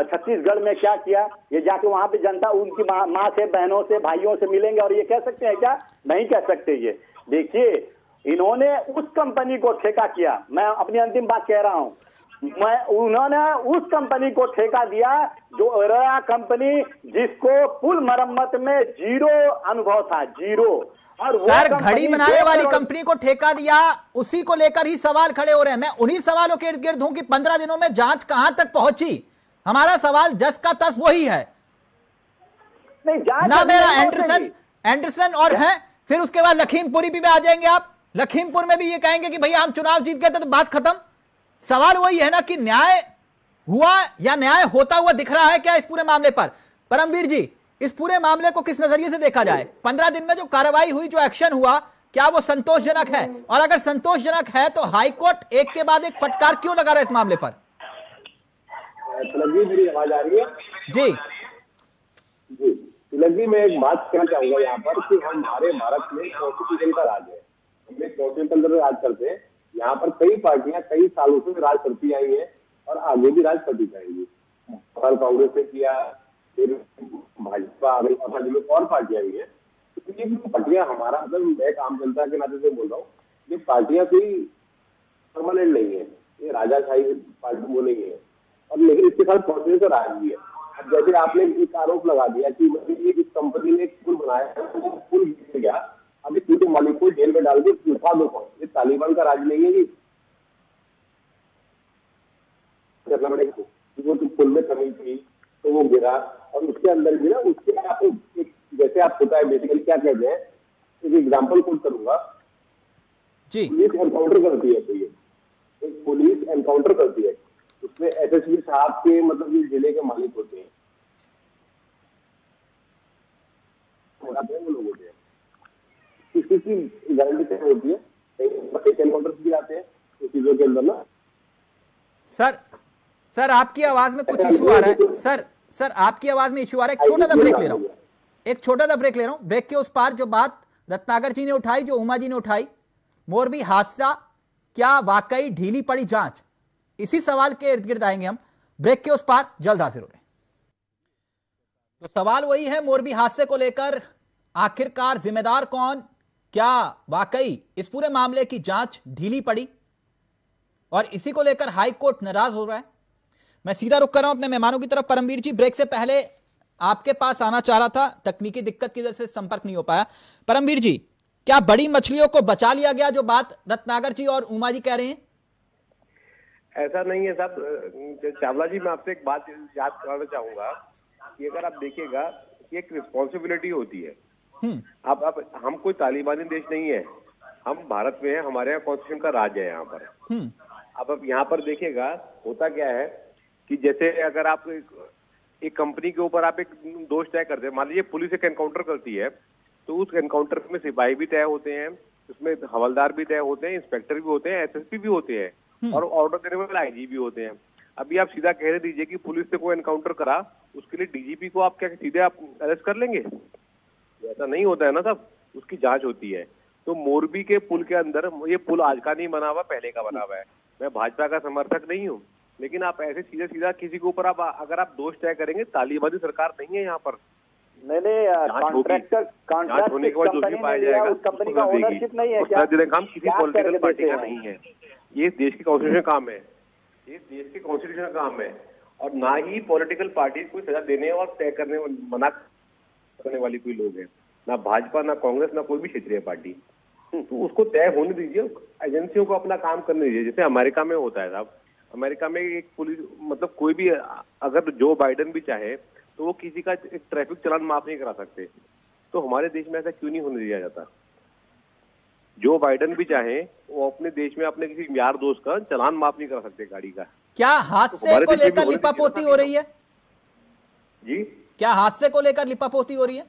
छत्तीसगढ़ में क्या किया? ये जाके वहां पे जनता उनकी माँ से, बहनों से, भाइयों से मिलेंगे और ये कह सकते हैं क्या? नहीं कह सकते। ये देखिए, इन्होंने उस कंपनी को ठेका किया, मैं अपनी अंतिम बात कह रहा हूं, उन्होंने उस कंपनी को ठेका दिया जो ओरोया कंपनी, जिसको पुल मरम्मत में जीरो अनुभव था, जीरो। और सर, घड़ी बनाने वाली कंपनी को ठेका दिया, उसी को लेकर ही सवाल खड़े हो रहे हैं। मैं उन्हीं सवालों के इर्द गिर्द हूं कि 15 दिनों में जांच कहां तक पहुंची। हमारा सवाल जस का तस वही है। नहीं, ना मेरा एंडरसन और है, फिर उसके बाद लखीमपुरी भी आ जाएंगे आप। लखीमपुर में भी ये कहेंगे कि भैया हम चुनाव जीत गए थे, तो बात खत्म। सवाल वही है ना कि न्याय हुआ या न्याय होता हुआ दिख रहा है क्या इस पूरे मामले पर? परमवीर जी, इस पूरे मामले को किस नजरिए से देखा जाए? 15 दिन में जो कार्रवाई हुई, जो एक्शन हुआ, क्या वो संतोषजनक है? और अगर संतोषजनक है तो हाईकोर्ट एक के बाद एक फटकार क्यों लगा रहा है इस मामले पर? मेरी आवाज आ रही है? जी जी, तिलक जी, मैं एक बात कहना चाहूंगा यहाँ पर कि हमारे भारत में कॉन्स्टिट्यूशन का राज है, हम एक कॉन्स्टिट्यूशन पर राज करते हैं। यहाँ पर कई पार्टियां कई सालों से राज करती आई हैं और आगे भी राज करती जाएंगी। और कांग्रेस ने किया, फिर भाजपा आ गई, और पार्टियां भी है। तो ये पार्टियां हमारा, मतलब मैं आम जनता के नाते से बोल रहा हूँ, ये पार्टियां कोई परमानेंट नहीं है, ये राजाशाही पार्टी वो नहीं है। और लेकिन इसके साथ कॉन्स्टिट्यूशन का राज भी है। अब जैसे आपने एक आरोप लगा दिया कि इस कंपनी ने एक पुल बनाया, पुल गिर गया, अभी पूरे मालिक को जेल में डाल के उठा दो। ये तालिबान का राज नहीं है। करना पड़ेगा, वो तो पुल में कमी थी तो वो गिरा, और उसके अंदर भी ना, उसके आप जैसे आप होता है बेसिकली क्या कहते हैं, एक एग्जाम्पल कोट करूंगा जी। पुलिस एनकाउंटर करती है, तो ये एक पुलिस एनकाउंटर करती है, उसमें एसएसपी साहब के मतलब ये जिले के मालिक होते हैं, वो लोग होते हैं। किसी गारंटी तय होती है, एनकाउंटर भी आते हैं तो चीजों के अंदर ना। सर आपकी आवाज में कुछ इशू आ रहा है। सर आपकी आवाज में इशू आ रहा है। एक छोटा सा ब्रेक ले रहा हूं। ब्रेक के उस पार जो बात रत्नाकर जी ने उठाई, जो उमा जी ने उठाई, मोरबी हादसा, क्या वाकई ढीली पड़ी जांच? इसी सवाल के इर्द गिर्द आएंगे हम। ब्रेक के उस पार जल्द हाजिर हो रहे हैं। तो सवाल वही है मोरबी हादसे को लेकर, आखिरकार जिम्मेदार कौन? क्या वाकई इस पूरे मामले की जांच ढीली पड़ी? और इसी को लेकर हाई कोर्ट नाराज हो रहा है। मैं सीधा रुक कर रहा हूं अपने मेहमानों की तरफ। परमवीर जी, ब्रेक से पहले आपके पास आना चाह रहा था, तकनीकी दिक्कत की वजह से संपर्क नहीं हो पाया। परमवीर जी, क्या बड़ी मछलियों को बचा लिया गया, जो बात रत्नाकर जी और उमा जी कह रहे हैं? ऐसा नहीं है साहब। चावला जी, मैं आपसे एक बात याद कराना चाहूंगा कि अगर आप देखिएगा कि एक रिस्पॉन्सिबिलिटी होती है। अब हम कोई तालिबानी देश नहीं है, हम भारत में है, हमारे यहाँ कॉन्स्टिट्यूशन का राज है यहाँ पर। अब यहाँ पर देखिएगा होता क्या है कि जैसे अगर आप एक कंपनी के ऊपर आप एक दोष तय करते हैं, मान लीजिए पुलिस एक एनकाउंटर करती है, तो उस एनकाउंटर में सिपाही भी तय होते हैं, उसमें हवलदार भी तय होते हैं, इंस्पेक्टर भी होते हैं, एसएसपी भी होते हैं, और ऑर्डर देने वाले आईजी भी होते हैं। अभी आप सीधा कह दीजिए कि पुलिस ने कोई एनकाउंटर करा, उसके लिए डीजीपी को आप क्या सीधे आप अरेस्ट कर लेंगे? ऐसा नहीं होता है ना साहब, उसकी जांच होती है। तो मोरबी के पुल के अंदर, ये पुल आज का नहीं बना हुआ, पहले का बना हुआ है। मैं भाजपा का समर्थक नहीं हूँ, लेकिन आप ऐसे सीधा सीधा किसी के ऊपर अगर आप दोष तय करेंगे, तालिबानी सरकार नहीं है यहाँ पर। कॉन्ट्रैक्ट होने के बाद दोषी पाया जाएगा, उस कंपनी का ओनरशिप नहीं है क्या? काम किसी पॉलिटिकल पार्टी का नहीं है, ये देश के कॉन्स्टिट्यूशन काम है, ये देश के कॉन्स्टिट्यूशन का काम है। और ना ही पॉलिटिकल पार्टी को सजा देने और तय करने मना करने वाली कोई लोग है, ना भाजपा, ना कांग्रेस, ना कोई भी क्षेत्रीय पार्टी। तो उसको तय होने दीजिए, एजेंसियों को अपना काम करने दीजिए, जैसे अमेरिका में होता है साहब। अमेरिका में एक पुलिस, मतलब कोई भी, अगर जो बाइडेन भी चाहे तो वो किसी का एक ट्रैफिक चालान माफ नहीं करा सकते। तो हमारे देश में ऐसा क्यों नहीं होने दिया जाता? जो बाइडेन भी चाहे वो अपने देश में अपने किसी यार दोस्त का चालान माफ नहीं करा सकते गाड़ी का। क्या हादसे को लेकर लिपापोती हो रही है जी? क्या हादसे को लेकर लिपापोती हो रही है?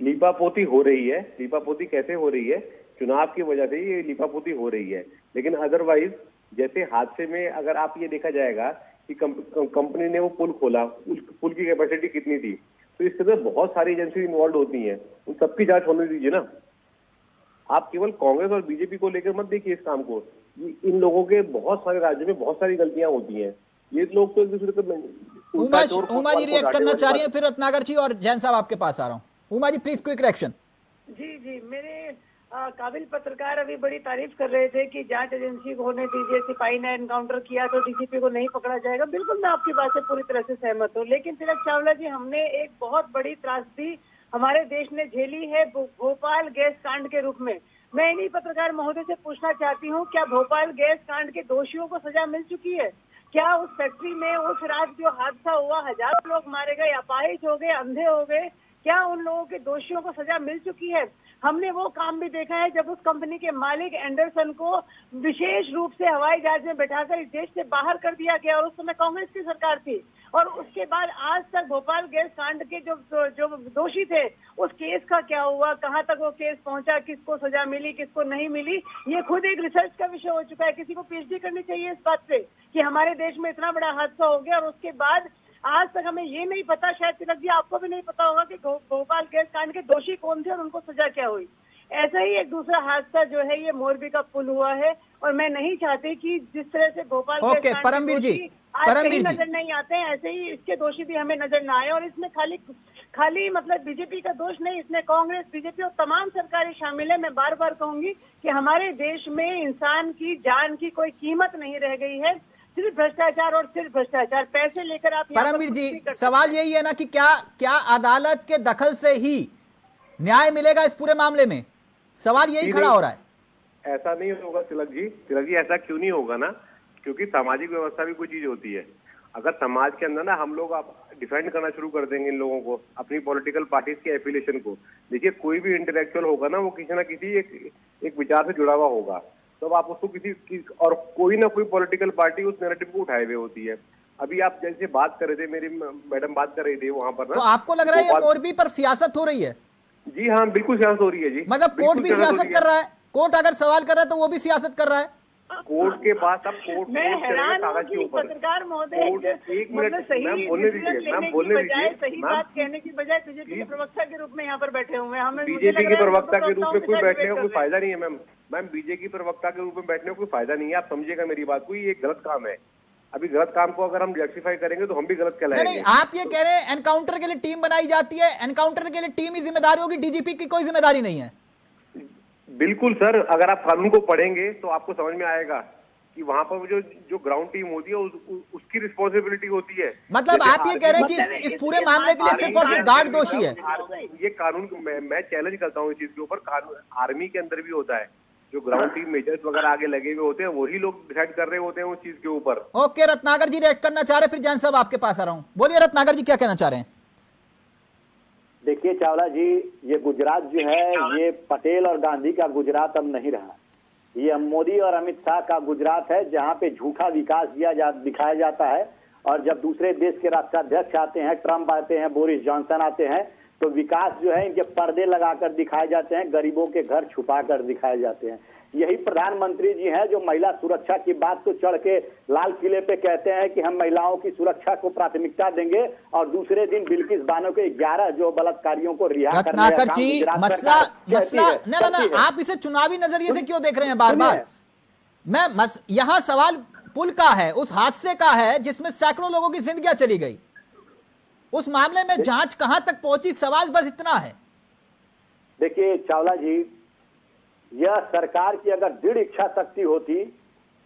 लिपापोती हो रही है। लिपापोती कैसे हो रही है? चुनाव की वजह से ये लिपापोती हो रही है। लेकिन अदरवाइज जैसे हादसे में अगर आप ये देखा जाएगा कि कंपनी ने वो पुल खोला, पुल की कैपेसिटी कितनी थी, तो इसके अंदर बहुत सारी एजेंसी इन्वॉल्व होती हैं, उन सबकी जांच होने दीजिए ना। आप केवल कांग्रेस और बीजेपी को लेकर मत देखिए इस काम को। इन लोगों के बहुत सारे राज्यों में बहुत सारी गलतियां होती हैं। ये लोग तो एक दूसरे को उमा जी रिएक्ट करना चाह रही है, फिर रत्नाकर जी और जैन साहब आपके पास आ रहा हूं। Uma ji please quick reaction. जी मेरे काबिल पत्रकार अभी बड़ी तारीफ कर रहे थे कि जांच एजेंसी को होने दीजिए, सिपाही ने एनकाउंटर किया तो डीजीपी को नहीं पकड़ा जाएगा। बिल्कुल मैं आपकी बात से पूरी तरह से सहमत हूँ, लेकिन तिलक चावला जी, हमने एक बहुत बड़ी त्रासदी हमारे देश ने झेली है भोपाल गैस कांड के रूप में। मैं इन्हीं पत्रकार महोदय से पूछना चाहती हूँ, क्या भोपाल गैस कांड के दोषियों को सजा मिल चुकी है? क्या उस फैक्ट्री में उस रात जो हादसा हुआ, हजारों लोग मारे गए, अपाहिज हो गए, अंधे हो गए, क्या उन लोगों के दोषियों को सजा मिल चुकी है? हमने वो काम भी देखा है जब उस कंपनी के मालिक एंडरसन को विशेष रूप से हवाई जहाज में बैठाकर इस देश से बाहर कर दिया गया, और उस समय कांग्रेस की सरकार थी। और उसके बाद आज तक भोपाल गैस कांड के जो दोषी थे, उस केस का क्या हुआ, कहां तक वो केस पहुंचा, किसको सजा मिली, किसको नहीं मिली, ये खुद एक रिसर्च का विषय हो चुका है। किसी को पीएचडी करनी चाहिए इस बात पे कि हमारे देश में इतना बड़ा हादसा हो गया और उसके बाद आज तक हमें ये नहीं पता, शायद तिलक जी आपको भी नहीं पता होगा कि भोपाल गैस कांड के दोषी कौन थे और उनको सजा क्या हुई। ऐसा ही एक दूसरा हादसा जो है ये मोरबी का पुल हुआ है, और मैं नहीं चाहती कि जिस तरह से भोपाल गैस कांड परमवीर जी नजर नहीं आते हैं, ऐसे ही इसके दोषी भी हमें नजर ना आए। और इसमें खाली मतलब बीजेपी का दोष नहीं, इसमें कांग्रेस, बीजेपी और तमाम सरकारें शामिल है। मैं बार बार कहूंगी कि हमारे देश में इंसान की जान की कोई कीमत नहीं रह गई है, सिर्फ भ्रष्टाचार और सिर्फ भ्रष्टाचार। पैसे लेकर आप परमवीर जी, सवाल यही है ना कि क्या अदालत के दखल से ही न्याय मिलेगा इस पूरे मामले में? सवाल यही खड़ा हो रहा है। ऐसा नहीं होगा तिलक जी, ऐसा क्यों नहीं होगा ना, क्योंकि सामाजिक व्यवस्था भी कोई चीज होती है। अगर समाज के अंदर ना हम लोग आप डिफेंड करना शुरू कर देंगे इन लोगों को, अपनी पॉलिटिकल पार्टीज के एफिलिएशन को, देखिए कोई भी इंटेलेक्चुअल होगा ना, वो किसी ना किसी एक विचार से जुड़ा हुआ होगा, तो आप उसको और कोई ना कोई पॉलिटिकल पार्टी उस नैरेटिव को उठाए हुए होती है। अभी आप जैसे बात कर रहे थे, मेरी मैडम बात कर रही थी वहां पर ना, तो आपको लग रहा है ये मोरबी पर सियासत हो रही है? जी हाँ, बिल्कुल सियासत हो रही है जी। मतलब कोर्ट भी सियासत कर रहा है? कोर्ट अगर सवाल कर रहा है तो वो भी सियासत कर रहा है? कोर्ट के पास अब कोर्ट कागज के ऊपर पत्रकार महोदय एक मिनट मैम बोलने दीजिए, मैम बोलने दीजिए। सही बात कहने की बजाय बीजेपी के प्रवक्ता के रूप में यहाँ पर बैठे हुए हैं। हमें बीजेपी के प्रवक्ता के रूप में कोई बैठने का कोई फायदा नहीं है मैम बीजेपी की प्रवक्ता के रूप में बैठने का कोई फायदा नहीं है। आप समझिएगा मेरी बात को, ये गलत काम है। अभी गलत काम को अगर हम जस्टिफाई करेंगे तो हम भी गलत कहलाएंगे। नहीं, आप ये कह रहे हैं एनकाउंटर के लिए टीम बनाई जाती है, एनकाउंटर के लिए टीम ही जिम्मेदार होगी, डीजीपी की कोई जिम्मेदारी नहीं है? बिल्कुल सर, अगर आप कानून को पढ़ेंगे तो आपको समझ में आएगा कि वहां पर जो ग्राउंड टीम होती है उसकी रिस्पॉन्सिबिलिटी होती है। मतलब आप ये कह रहे हैं कि इस पूरे मामले के लिए सिर्फ और सिर्फ गार्ड दोषी है? ये कानून मैं चैलेंज करता हूँ इस चीज के ऊपर। आर्मी के अंदर भी होता है, जो ग्राउंड टीम मेजर्स वगैरह आगे लगे हुए होते हैं, वही लोग डिसाइड कर रहे होते हैं उस चीज के ऊपर। ओके, रत्नाकर जी रिएक्ट करना चाह रहे, फिर जैन साहब आपके पास आ रहा हूं। बोलिए रत्नाकर जी, क्या कहना चाह रहे हैं? देखिए चावला जी, ये गुजरात जो है ये पटेल और गांधी का गुजरात अब नहीं रहा। ये मोदी और अमित शाह का गुजरात है, जहां पे झूठा विकास दिखाया जाता है। और जब दूसरे देश के राष्ट्राध्यक्ष आते हैं, ट्रंप आते हैं, बोरिस जॉनसन आते हैं, तो विकास जो है इनके पर्दे लगाकर दिखाए जाते हैं, गरीबों के घर छुपाकर दिखाए जाते हैं। यही प्रधानमंत्री जी हैं जो महिला सुरक्षा की बात को चढ़ के लाल किले पे कहते हैं कि हम महिलाओं की सुरक्षा को प्राथमिकता देंगे, और दूसरे दिन बिल्किस बानो के 11 जो बलात्कारियों को रिहा करने का रत्नाकर जी, मसला ना, आप इसे चुनावी नजरिए से क्यों देख रहे हैं बार बार? यहाँ सवाल पुल का है, उस हादसे का है जिसमें सैकड़ों लोगों की जिंदगियां चली गई। उस मामले में जांच कहां तक पहुंची, सवाल बस इतना है। देखिए चावला जी, यह सरकार की अगर दृढ़ इच्छा शक्ति होती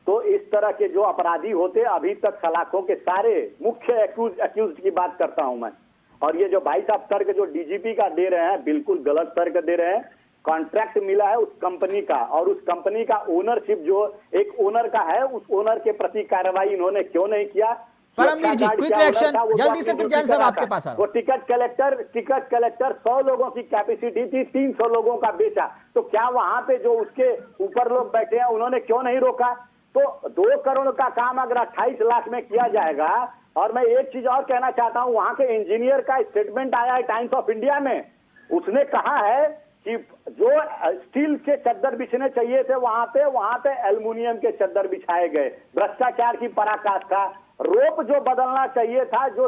तो इस तरह के जो अपराधी होते, अभी तक सलाखों के सारे मुख्य एक्यूज की बात करता हूं मैं। और ये जो भाई साहब तर्क जो डीजीपी का दे रहे हैं, बिल्कुल गलत तर्क दे रहे हैं। कॉन्ट्रैक्ट मिला है उस कंपनी का, और उस कंपनी का ओनरशिप जो एक ओनर का है, उस ओनर के प्रति कार्रवाई इन्होंने क्यों नहीं किया? परमवीर जी, क्विक रिएक्शन जल्दी से, फिर जैन साहब आपके पास आ रहा हूं। वो टिकट कलेक्टर 100 लोगों की कैपेसिटी थी, 300 लोगों का बेचा, तो क्या वहां पे जो उसके ऊपर लोग बैठे हैं उन्होंने क्यों नहीं रोका? तो 2 करोड़ का काम अगर 28 लाख में किया जाएगा। और मैं एक चीज और कहना चाहता हूं, वहां के इंजीनियर का स्टेटमेंट आया है टाइम्स ऑफ इंडिया में। उसने कहा है कि जो स्टील के चद्दर बिछने चाहिए थे वहां पे एल्युमिनियम के चद्दर बिछाए गए। भ्रष्टाचार की पराकाष्ठा। रोप जो बदलना चाहिए था, जो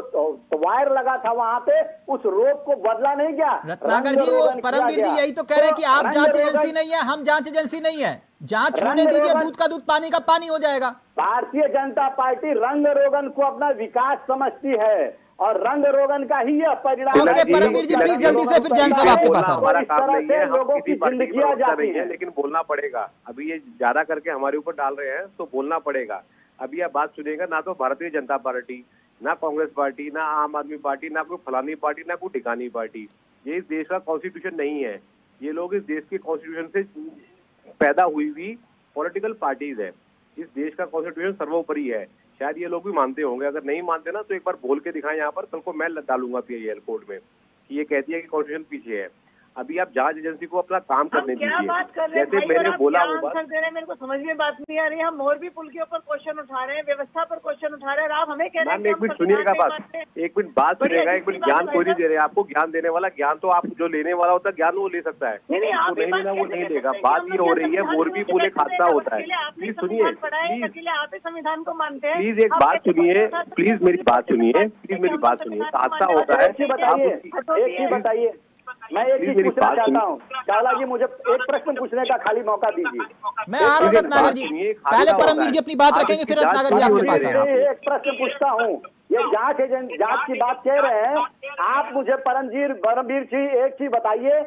वायर लगा था वहां पे, उस रोप को बदला नहीं गया। रत्नाकर जी, वो परमवीर जी यही तो कह रहे हैं कि आप जांच एजेंसी नहीं है, हम जांच एजेंसी नहीं है, जांच होने दीजिए, दूध का दूध पानी का पानी हो जाएगा। भारतीय जनता पार्टी रंग रोगन को अपना विकास समझती है और रंग रोगन का ही यह परिणाम। ओके परमवीर जी, प्लीज जल्दी से फिर जैन साहब आपके पास आ हमारा काम नहीं है, लोगों की जिंदगियां जाती है, लेकिन बोलना पड़ेगा। अभी ये ज्यादा करके हमारे ऊपर डाल रहे हैं तो बोलना पड़ेगा। अभी आप बात सुनिएगा, ना तो भारतीय जनता पार्टी, ना कांग्रेस पार्टी, ना आम आदमी पार्टी, ना कोई फलानी पार्टी, ना कोई ठिकानी पार्टी, ये इस देश का कॉन्स्टिट्यूशन नहीं है। ये लोग इस देश के कॉन्स्टिट्यूशन से पैदा हुई हुई पॉलिटिकल पार्टीज है। इस देश का कॉन्स्टिट्यूशन सर्वोपरि है। शायद ये लोग भी मानते होंगे, अगर नहीं मानते ना तो एक बार बोल के दिखाएं यहाँ पर, कल को मैं डालूंगा PIL कोर्ट में कि ये कहती है कि कॉन्स्टिट्यूशन पीछे है। अभी आप जांच एजेंसी को अपना काम करने दीजिए। क्या बात कर रहे हैं जैसे मैंने बोला वो बात, दे रहे हैं, मेरे को समझ में बात नहीं आ रही है। हम मोरबी पुल के ऊपर क्वेश्चन उठा रहे हैं, व्यवस्था पर क्वेश्चन उठा रहे हैं, आप हमें कह रहे हैं। एक मिनट सुनिएगा बात, एक मिनट बात सुनिएगा। एक मिनट ज्ञान कोई नहीं दे रहे आपको, ज्ञान देने वाला, ज्ञान तो आप जो लेने वाला होता है ज्ञान वो ले सकता है, नहीं लेना वो नहीं लेगा। बात ये हो रही है मोरबी पुल एक हादसा होता है। प्लीज सुनिए, आप संविधान को मानते हैं, प्लीज एक बात सुनिए, प्लीज मेरी बात सुनिए, प्लीज मेरी बात सुनिए। हादसा होता है, एक चीज बताइए, मैं एक चीज पूछना चाहता हूँ चावला जी, मुझे एक प्रश्न पूछने का खाली मौका दीजिए। मैं आ रहा हूँ रत्नाकर जी, पहले परमवीर जी अपनी बात रखेंगे, फिर रत्नाकर जी आपके पास आ रहा हूं। एक प्रश्न पूछता हूँ, ये जांच की बात कह रहे हैं आप, मुझे परमवीर जी एक चीज बताइए।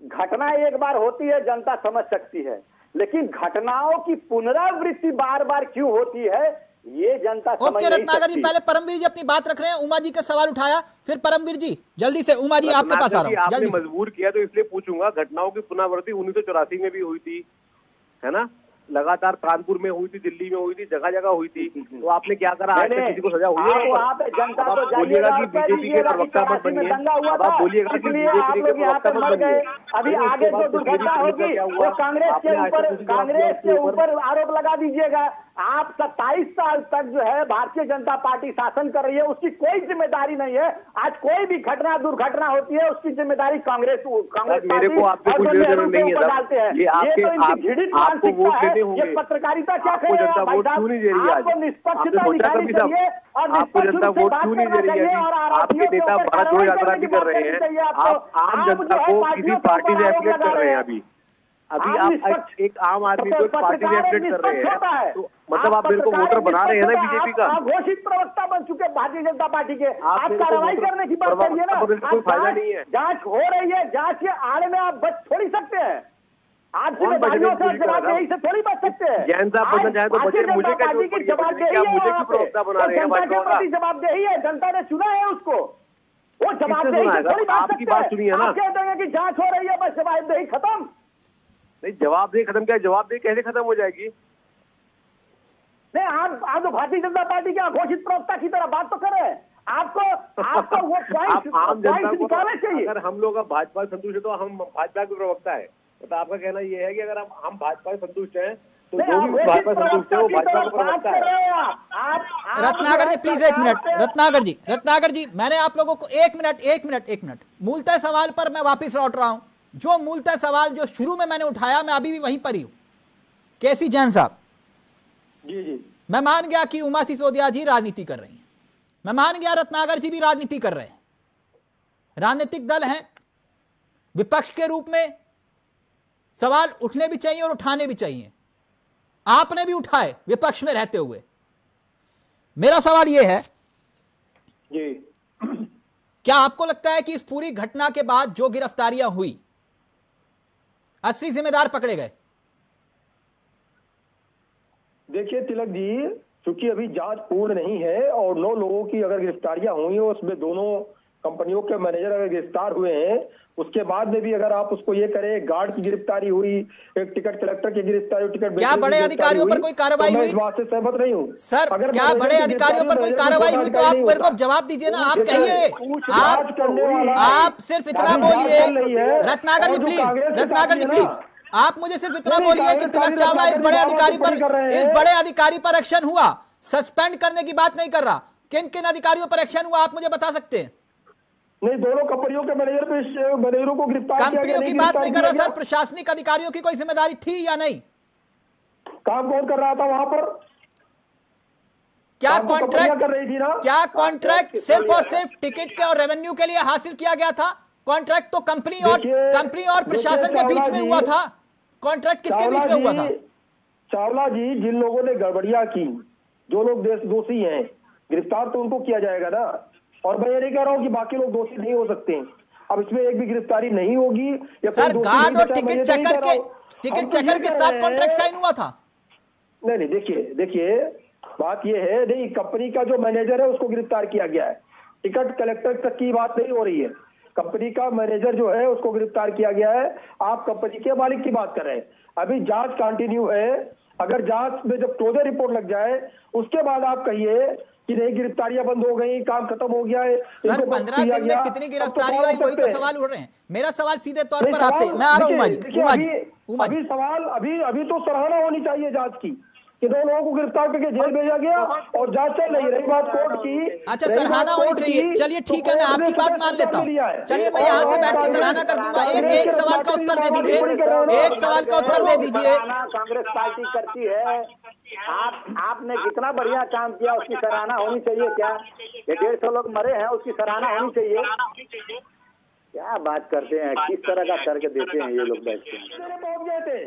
घटना एक बार होती है, जनता समझ सकती है, लेकिन घटनाओं की पुनरावृत्ति बार बार क्यों होती है, ये जनता समझ नहीं सकती। रत्नाकर जी, पहले परमवीर जी अपनी बात रख रहे हैं, उमा जी का सवाल उठाया, फिर परमवीर जी जल्दी से। उमा जी आपके पास आ रहा हूं, आपने मजबूर किया तो इसलिए पूछूंगा। घटनाओं की पुनरावृत्ति 1984 में भी हुई थी, है ना, लगातार कानपुर में हुई थी, दिल्ली में हुई थी, जगह जगह हुई थी। तो आपने क्या करा, आज तक किसी को सजा हुई है? आप बोलिएगा कि बीजेपी के प्रवक्ता मत बनिए, अब आप बोलिएगा कि बीजेपी के प्रवक्ता मत बनिए। अभी आगे जो दुर्घटना होगी वो कांग्रेस के ऊपर आरोप लगा दीजिएगा। आप 27 साल तक जो है भारतीय जनता पार्टी शासन कर रही है, उसकी कोई जिम्मेदारी नहीं है। आज कोई भी घटना दुर्घटना होती है, उसकी जिम्मेदारी कांग्रेस मेरे को आपसे कुछ जरूरत नहीं है, डालते हैं। ये आपको वोट देने होंगे, ये पत्रकारिता क्या आपको जनता वोट क्यों नहीं दे रही है? आपको निष्पक्षता दिखानी चाहिए और आपको जनता वोट क्यों नहीं दे रही है? आपके नेता भारत जोड़ो यात्रा भी कर रहे हैं, आप आम जनता को किसी पार्टी से एफिलिएट कर रहे हैं। अभी आप एक आम आदमी को एक पार्टी से एफिलिएट कर रहे हैं, तो मतलब आप बिल्कुल वोटर बना रहे हैं ना बीजेपी का। घोषित प्रवक्ता बन चुके भारतीय जनता पार्टी के, आप कार्रवाई करने की बात करिए ना। कोई फायदा नहीं है, जांच हो रही है, जांच के आड़ में आप बच थोड़ी सकते हैं। आप जिम्मेदारियों से जवाबदेही से थोड़ी बच सकते हैं। जैन साहब बनना चाहे तो बचे, मुझे क्या जवाबदेही मुझे क्यों प्रवक्ता बना रहे हैं? जनता के प्रति जवाबदेही है, जनता ने चुना है उसको, वो जवाबदेही से थोड़ी बात आपकी बात सुनिए ना। आप कह देंगे कि जांच हो रही है, बस जवाबदेही खत्म। नहीं, जवाबदेही खत्म क्या, जवाबदेही कैसे खत्म हो जाएगी? नहीं, आप तो भारतीय जनता पार्टी के घोषित प्रवक्ता की तरह बात तो करें। आपको वो आम जनता को निकालना चाहिए। अगर हम लोग भाजपा संतुष्ट है तो हम भाजपा के प्रवक्ता है, तो आपका कहना ये है कि अगर हम भाजपा से संतुष्ट हैं तो जो भी भाजपा संतुष्ट है वो भाजपा का प्रवक्ता है। रत्नाकर जी प्लीज एक मिनट, रत्नाकर जी मैंने आप लोगों को एक मिनट मूलतः सवाल पर मैं वापिस लौट रहा हूं। जो मूलतः सवाल जो शुरू में मैंने उठाया, मैं अभी भी वहीं पर ही हूं। केसी जैन साहब जी, मैं मान गया कि उमा सिसोदिया जी राजनीति कर रही हैं, मैं मान गया रत्नाकर जी भी राजनीति कर रहे हैं, राजनीतिक दल हैं, विपक्ष के रूप में सवाल उठने भी चाहिए और उठाने भी चाहिए। आपने भी उठाए विपक्ष में रहते हुए। मेरा सवाल यह है जी, क्या आपको लगता है कि इस पूरी घटना के बाद जो गिरफ्तारियां हुई, असली जिम्मेदार पकड़े गए? देखिए तिलक जी, चूंकि अभी जांच पूर्ण नहीं है और 9 लोगों की अगर गिरफ्तारियां हुई हैं, उसमें दोनों कंपनियों के मैनेजर अगर गिरफ्तार हुए हैं, उसके बाद में भी अगर आप उसको ये करें, गार्ड की गिरफ्तारी हुई, एक टिकट कलेक्टर की गिरफ्तारी, टिकट क्या बड़े अधिकारियों पर कोई कार्रवाई हुई? इस बात से सहमत नहीं हूं सर। अगर क्या बड़े अधिकारियों पर कोई कार्रवाई हुई तो आप मेरे को जवाब दीजिए ना। आप कहिए, आप सिर्फ इतना बोलिए। रत्नाकर जी प्लीज, आप मुझे सिर्फ इतना बोलिए कि तिलक चावला इस बड़े अधिकारी पर एक्शन हुआ। सस्पेंड करने की बात नहीं कर रहा, किन किन अधिकारियों पर एक्शन हुआ आप मुझे बता सकते हैं? नहीं, दोनों कंपनियों के मैनेजरों को गिरफ्तार किया गया। कंपनियों की बात नहीं कर रहा सर, प्रशासनिक अधिकारियों की कोई जिम्मेदारी थी या नहीं? काम कौन कर रहा था वहां पर? क्या कॉन्ट्रैक्ट कर रही थी ना? क्या कॉन्ट्रैक्ट सिर्फ और सिर्फ टिकट के और रेवेन्यू के लिए हासिल किया गया था? कॉन्ट्रैक्ट तो कंपनी और प्रशासन के बीच में हुआ था। कॉन्ट्रैक्ट किसके बीच में हुआ था? चावला जी, जिन लोगों ने गड़बड़ियां की, जो लोग दोषी हैं, गिरफ्तार तो उनको किया जाएगा ना। और मैं ये नहीं कह रहा हूँ कि बाकी लोग दोषी नहीं हो सकते हैं। अब इसमें एक भी गिरफ्तारी नहीं होगी। सर, गार्ड और टिकट चेकर के साथ कॉन्ट्रैक्ट साइन हुआ था। नहीं, देखिए बात ये है, नहीं, कंपनी का जो मैनेजर है उसको गिरफ्तार किया गया है। टिकट कलेक्टर तक की बात नहीं हो रही है। कंपनी का मैनेजर जो है उसको गिरफ्तार किया गया है। आप कंपनी के मालिक की बात कर रहे हैं। अभी जांच कंटिन्यू है। अगर जांच में जब क्लोजर रिपोर्ट लग जाए उसके बाद आप कहिए कि नहीं, गिरफ्तारियां बंद हो गई, काम खत्म हो गया है। सर, 15 दिन में कितनी गिरफ्तारी हुई, वही तो सवाल उठ रहे हैं। मेरा सवाल सीधे तौर पर आपसे, मैं आ रहा हूं अभी सवाल अभी तो सराहना होनी चाहिए जांच की कि 2 लोगों को गिरफ्तार करके जेल भेजा गया और जांच चल रही। रही बात कोर्ट की, अच्छा, सराहना होनी चाहिए। चलिए ठीक है, मैं आपकी बात मान लेता हूँ। चलिए, मैं यहाँ से बैठ के सराहना कर दूंगा। एक सवाल का उत्तर दे दीजिए, एक सवाल का उत्तर दे दीजिए। कांग्रेस पार्टी करती है। आपने कितना बढ़िया काम किया, उसकी सराहना होनी चाहिए क्या? ये 150 लोग मरे हैं, उसकी सराहना होनी चाहिए। क्या बात करते हैं, किस तरह का तर्क देते हैं ये लोग बैठ के। पहुंच गए थे,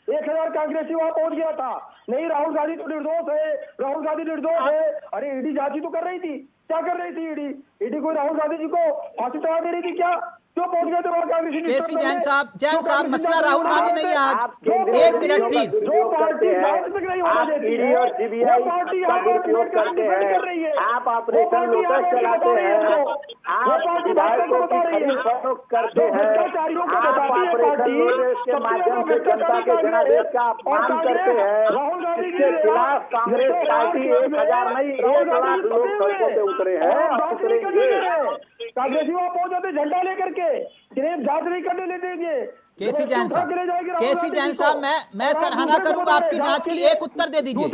1000 कांग्रेसी वहां पहुंच गया था। नहीं, राहुल गांधी तो निर्दोष है, राहुल गांधी निर्दोष है। अरे ईडी जांच तो कर रही थी। क्या कर रही थी ईडी को राहुल गांधी जी को फांसी चढ़ा दे रही थी क्या? क्यों पहुंच गए थे वहां कांग्रेसी? केसी जैन साहब, मसला राहुल गांधी नहीं है आज। 1 मिनट प्लीज। जो पार्टी जांच तक नहीं होने देती है, और सीबीआई का दुरुपयोग करते हैं। आप ऑपरेशन लोटस चलाते हैं, आप विधायकों की खरीद फरोख्त करते हैं, आप ऑपरेशन लोटस के माध्यम से जनता के जनादेश का अपमान करते हैं। इसके खिलाफ कांग्रेस पार्टी 1000 नहीं 1 लाख लोग सड़कों पे उतरे हैं, उतरेंगे। कांग्रेसी वहां पहुंच जाते झंडा लेकर के, सिर्फ जांच नहीं करने देंगे। केसी जैन साहब, मैं सराहना करूंगा आपकी जांच की। एक उत्तर दे दीजिए,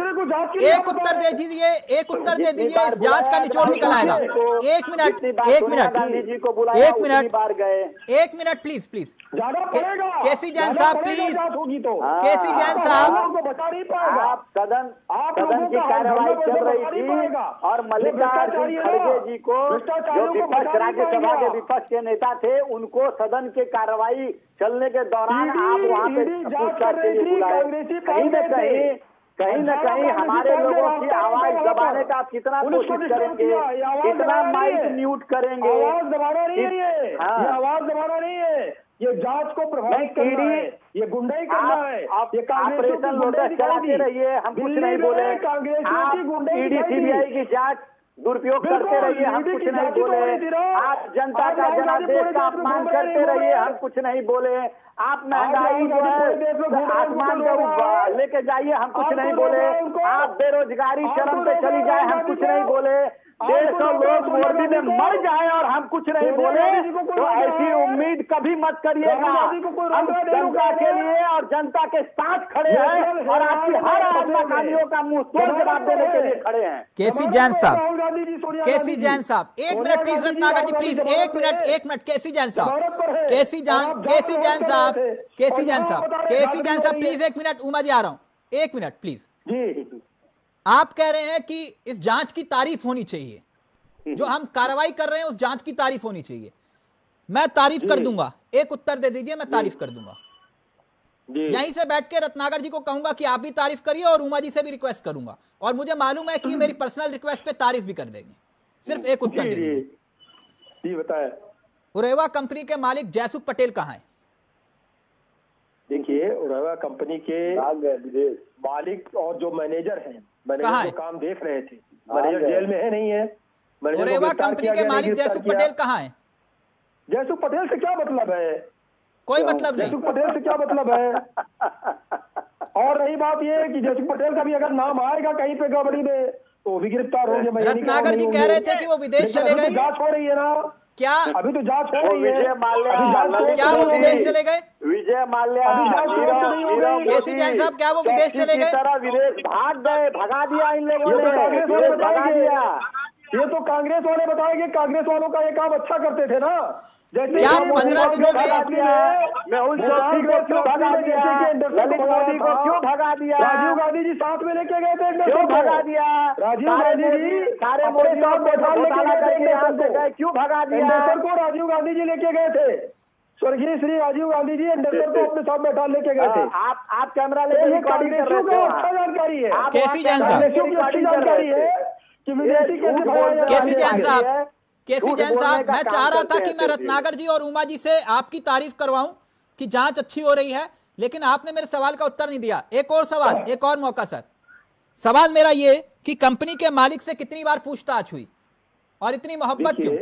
एक उत्तर दे दीजिए, एक उत्तर दे दीजिए। इस जांच का निचोड़ निकल आएगा। 1 मिनट प्लीज केसी जैन साहब, प्लीज केसी जैन साहब। आप सदन की कार्यवाही चल रही थी और मल्लिकार्जुन खड़गे जी को, जो विपक्ष राज्यसभा के विपक्ष के नेता थे, उनको सदन की कार्यवाही चलने के दौरान आप वहाँ पे पूछताछ के लिए बुलाए। कहीं न कहीं हमारे लोगों की आवाज दबाने का आप कितना कोशिश करेंगे, कितना माइक म्यूट करेंगे? आवाज दबाना नहीं है, ये आवाज दबाना नहीं है, ये जांच को प्रभावित करना है, ये गुंडाई करना है। ये ऑपरेशन लोटस चलाते रहिए, हम कुछ नहीं बोले। आप ईडी सीबीआई की जांच दुरुपयोग करते रहिए, हम कुछ नहीं बोले। आप जनता का जनादेश का अपमान करते रहिए, हम कुछ नहीं बोले। आप महंगाई जो है आसमान पे लेके जाइए, हम कुछ नहीं बोले। आप बेरोजगारी चरम पे चली जाए, हम कुछ नहीं बोले। 150 लोग मोर्बी में मर जाए और हम कुछ नहीं बोले, तो ऐसी उम्मीद कभी मत करिएगा। हम जनता के लिए और जनता के साथ खड़े हैं और आपकी हर आत्मकहानियों का मुंह तोड़ जवाब देने के लिए खड़े हैं। केसी जैन साहब, 1 minute please. Ratnakar ji please, 1 minute. KC Jain साहब, केसी जैन साहब प्लीज 1 मिनट। उमा जी आ रहा हूं, 1 मिनट प्लीज। आप कह रहे हैं कि इस जांच की तारीफ होनी चाहिए, जो हम कार्रवाई कर रहे हैं उस जांच की तारीफ होनी चाहिए। मैं तारीफ कर दूंगा, एक उत्तर दे दीजिए, मैं तारीफ कर दूंगा। यहीं से बैठ के रत्नाकर जी को कहूंगा कि आप भी तारीफ करिए और उमा जी से भी रिक्वेस्ट करूंगा, और मुझे मालूम है कि मेरी पर्सनल रिक्वेस्ट पे तारीफ भी कर देंगे। सिर्फ एक उत्तर दे दीजिए। जी बताएं। उरेवा कंपनी के मालिक जयसुख पटेल कहाँ हैं? देखिए, उरेवा कंपनी के मालिक और जो मैनेजर हैं, मैनेजर जो काम देख रहे थे, मैनेजर जेल में है, नहीं है? उरेवा कंपनी के मालिक जयसुख पटेल कहाँ हैं? जयसुख पटेल से क्या मतलब है? कोई मतलब नहीं। जयसुख पटेल से क्या मतलब है? और रही बात ये कि जयसुख पटेल का भी अगर नाम आएगा कहीं पे गड़बड़ी में तो भी गिरफ्तार होंगे। रत्नाकर जी कह रहे थे कि वो विदेश चले गए। जांच हो रही है ना? क्या अभी तो जांच हो रही है? क्या वो विदेश चले गए? विजय माल्या, केसी जैन साहब, क्या वो विदेश चले गए? विदेश भाग गए, भगा दिया इन लोगों ने, भगा दिया। ये तो कांग्रेस वाले बताएंगे, कांग्रेस वालों का ये काम अच्छा करते थे ना। क्या 15 दिनों में मेहुल चौधरी को क्यों भगा दिया? ललित मोदी को क्यों भगा दिया? राजीव गांधी जी साथ में लेके गए थे, क्यों भगा दिया? राजीव गांधी जी सारे मोदियों को घोटाला करके यहाँ से गए, क्यों भगा दिया? एंडरसन को राजीव गांधी जी लेके गए थे। स्वर्गीय श्री राजीव गांधी जी एंडरसन को अपने साथ बैठा लेके गए थे। आप कैमरा लेके रिकॉर्डिंग कर रहे थे। अच्छा जानकारी है, केसी जैन साहब, अच्छी जानकारी है कि विदेशी केसी जैन साहब, केसी जैन साहब, मैं चाह रहा था कि मैं रत्नाकर जी और उमा जी से आपकी तारीफ करवाऊं कि जांच अच्छी हो रही है, लेकिन आपने मेरे सवाल का उत्तर नहीं दिया। एक और सवाल, एक और मौका सर। सवाल मेरा ये कि कंपनी के मालिक से कितनी बार पूछताछ हुई और इतनी मोहब्बत क्यों?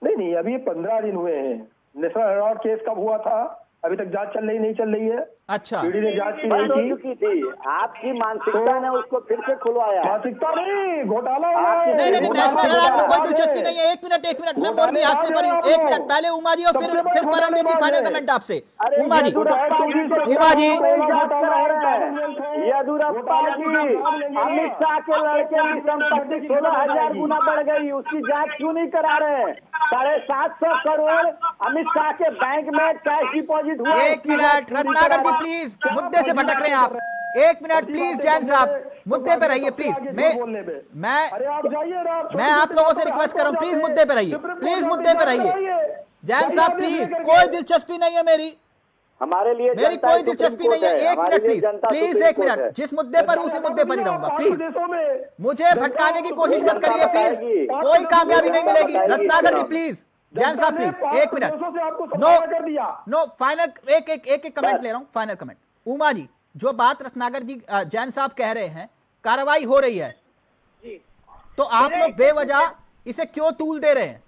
नहीं, अभी 15 दिन हुए हैं। नेशनल हेराल्ड केस कब हुआ था? अभी तक जांच चल रही, नहीं चल रही है। अच्छा, ईडी ने जांच की नहीं की थी। आपकी मानसिकता ने उसको फिर से खुलवाया। मानसिकता नहीं, घोटाला हुआ है। नहीं, नेशनल हेराल्ड में कोई दिलचस्पी नहीं है। एक मिनट, मैं मोरबी हाथ से भरी हूँ। एक मिनट, पहले उमा जी और फिर परमवीर जी, फाइनल कमेंट आपसे। उमा जी, येदियुरप्पा जी, अमित शाह के लड़के की संपत्ति 16,000 गुना बढ़ गई, उसकी जांच क्यों नहीं करा रहे? 750 करोड़ अमित शाह के बैंक में कैश डिपॉजिट हुआ। एक मिनट रत्नाकर जी, प्लीज मुद्दे से भटक रहे हैं आप। एक मिनट प्लीज, जैन साहब मुद्दे पे रहिए प्लीज। मैं आप लोगों से रिक्वेस्ट कर रहा हूँ, प्लीज मुद्दे पे रहिए, प्लीज मुद्दे पे रहिए। जैन साहब प्लीज, कोई दिलचस्पी नहीं है मेरी, हमारे लिए मेरी कोई दिलचस्पी नहीं है। एक मिनट प्लीज, एक मिनट। जिस मुद्दे पर उसी मुद्दे पर ही रहूंगा। प्लीज मुझे भटकाने की कोशिश मत करिए प्लीज, कोई कामयाबी नहीं मिलेगी। रत्नाकर जी प्लीज, जैन साहब प्लीज, एक मिनट। नो फाइनल, एक कमेंट ले रहा हूँ, फाइनल कमेंट। उमा जी, जो बात रत्नाकर जी, जैन साहब कह रहे हैं, कार्रवाई हो रही है, तो आप लोग बेवजह इसे क्यों तूल दे रहे हैं?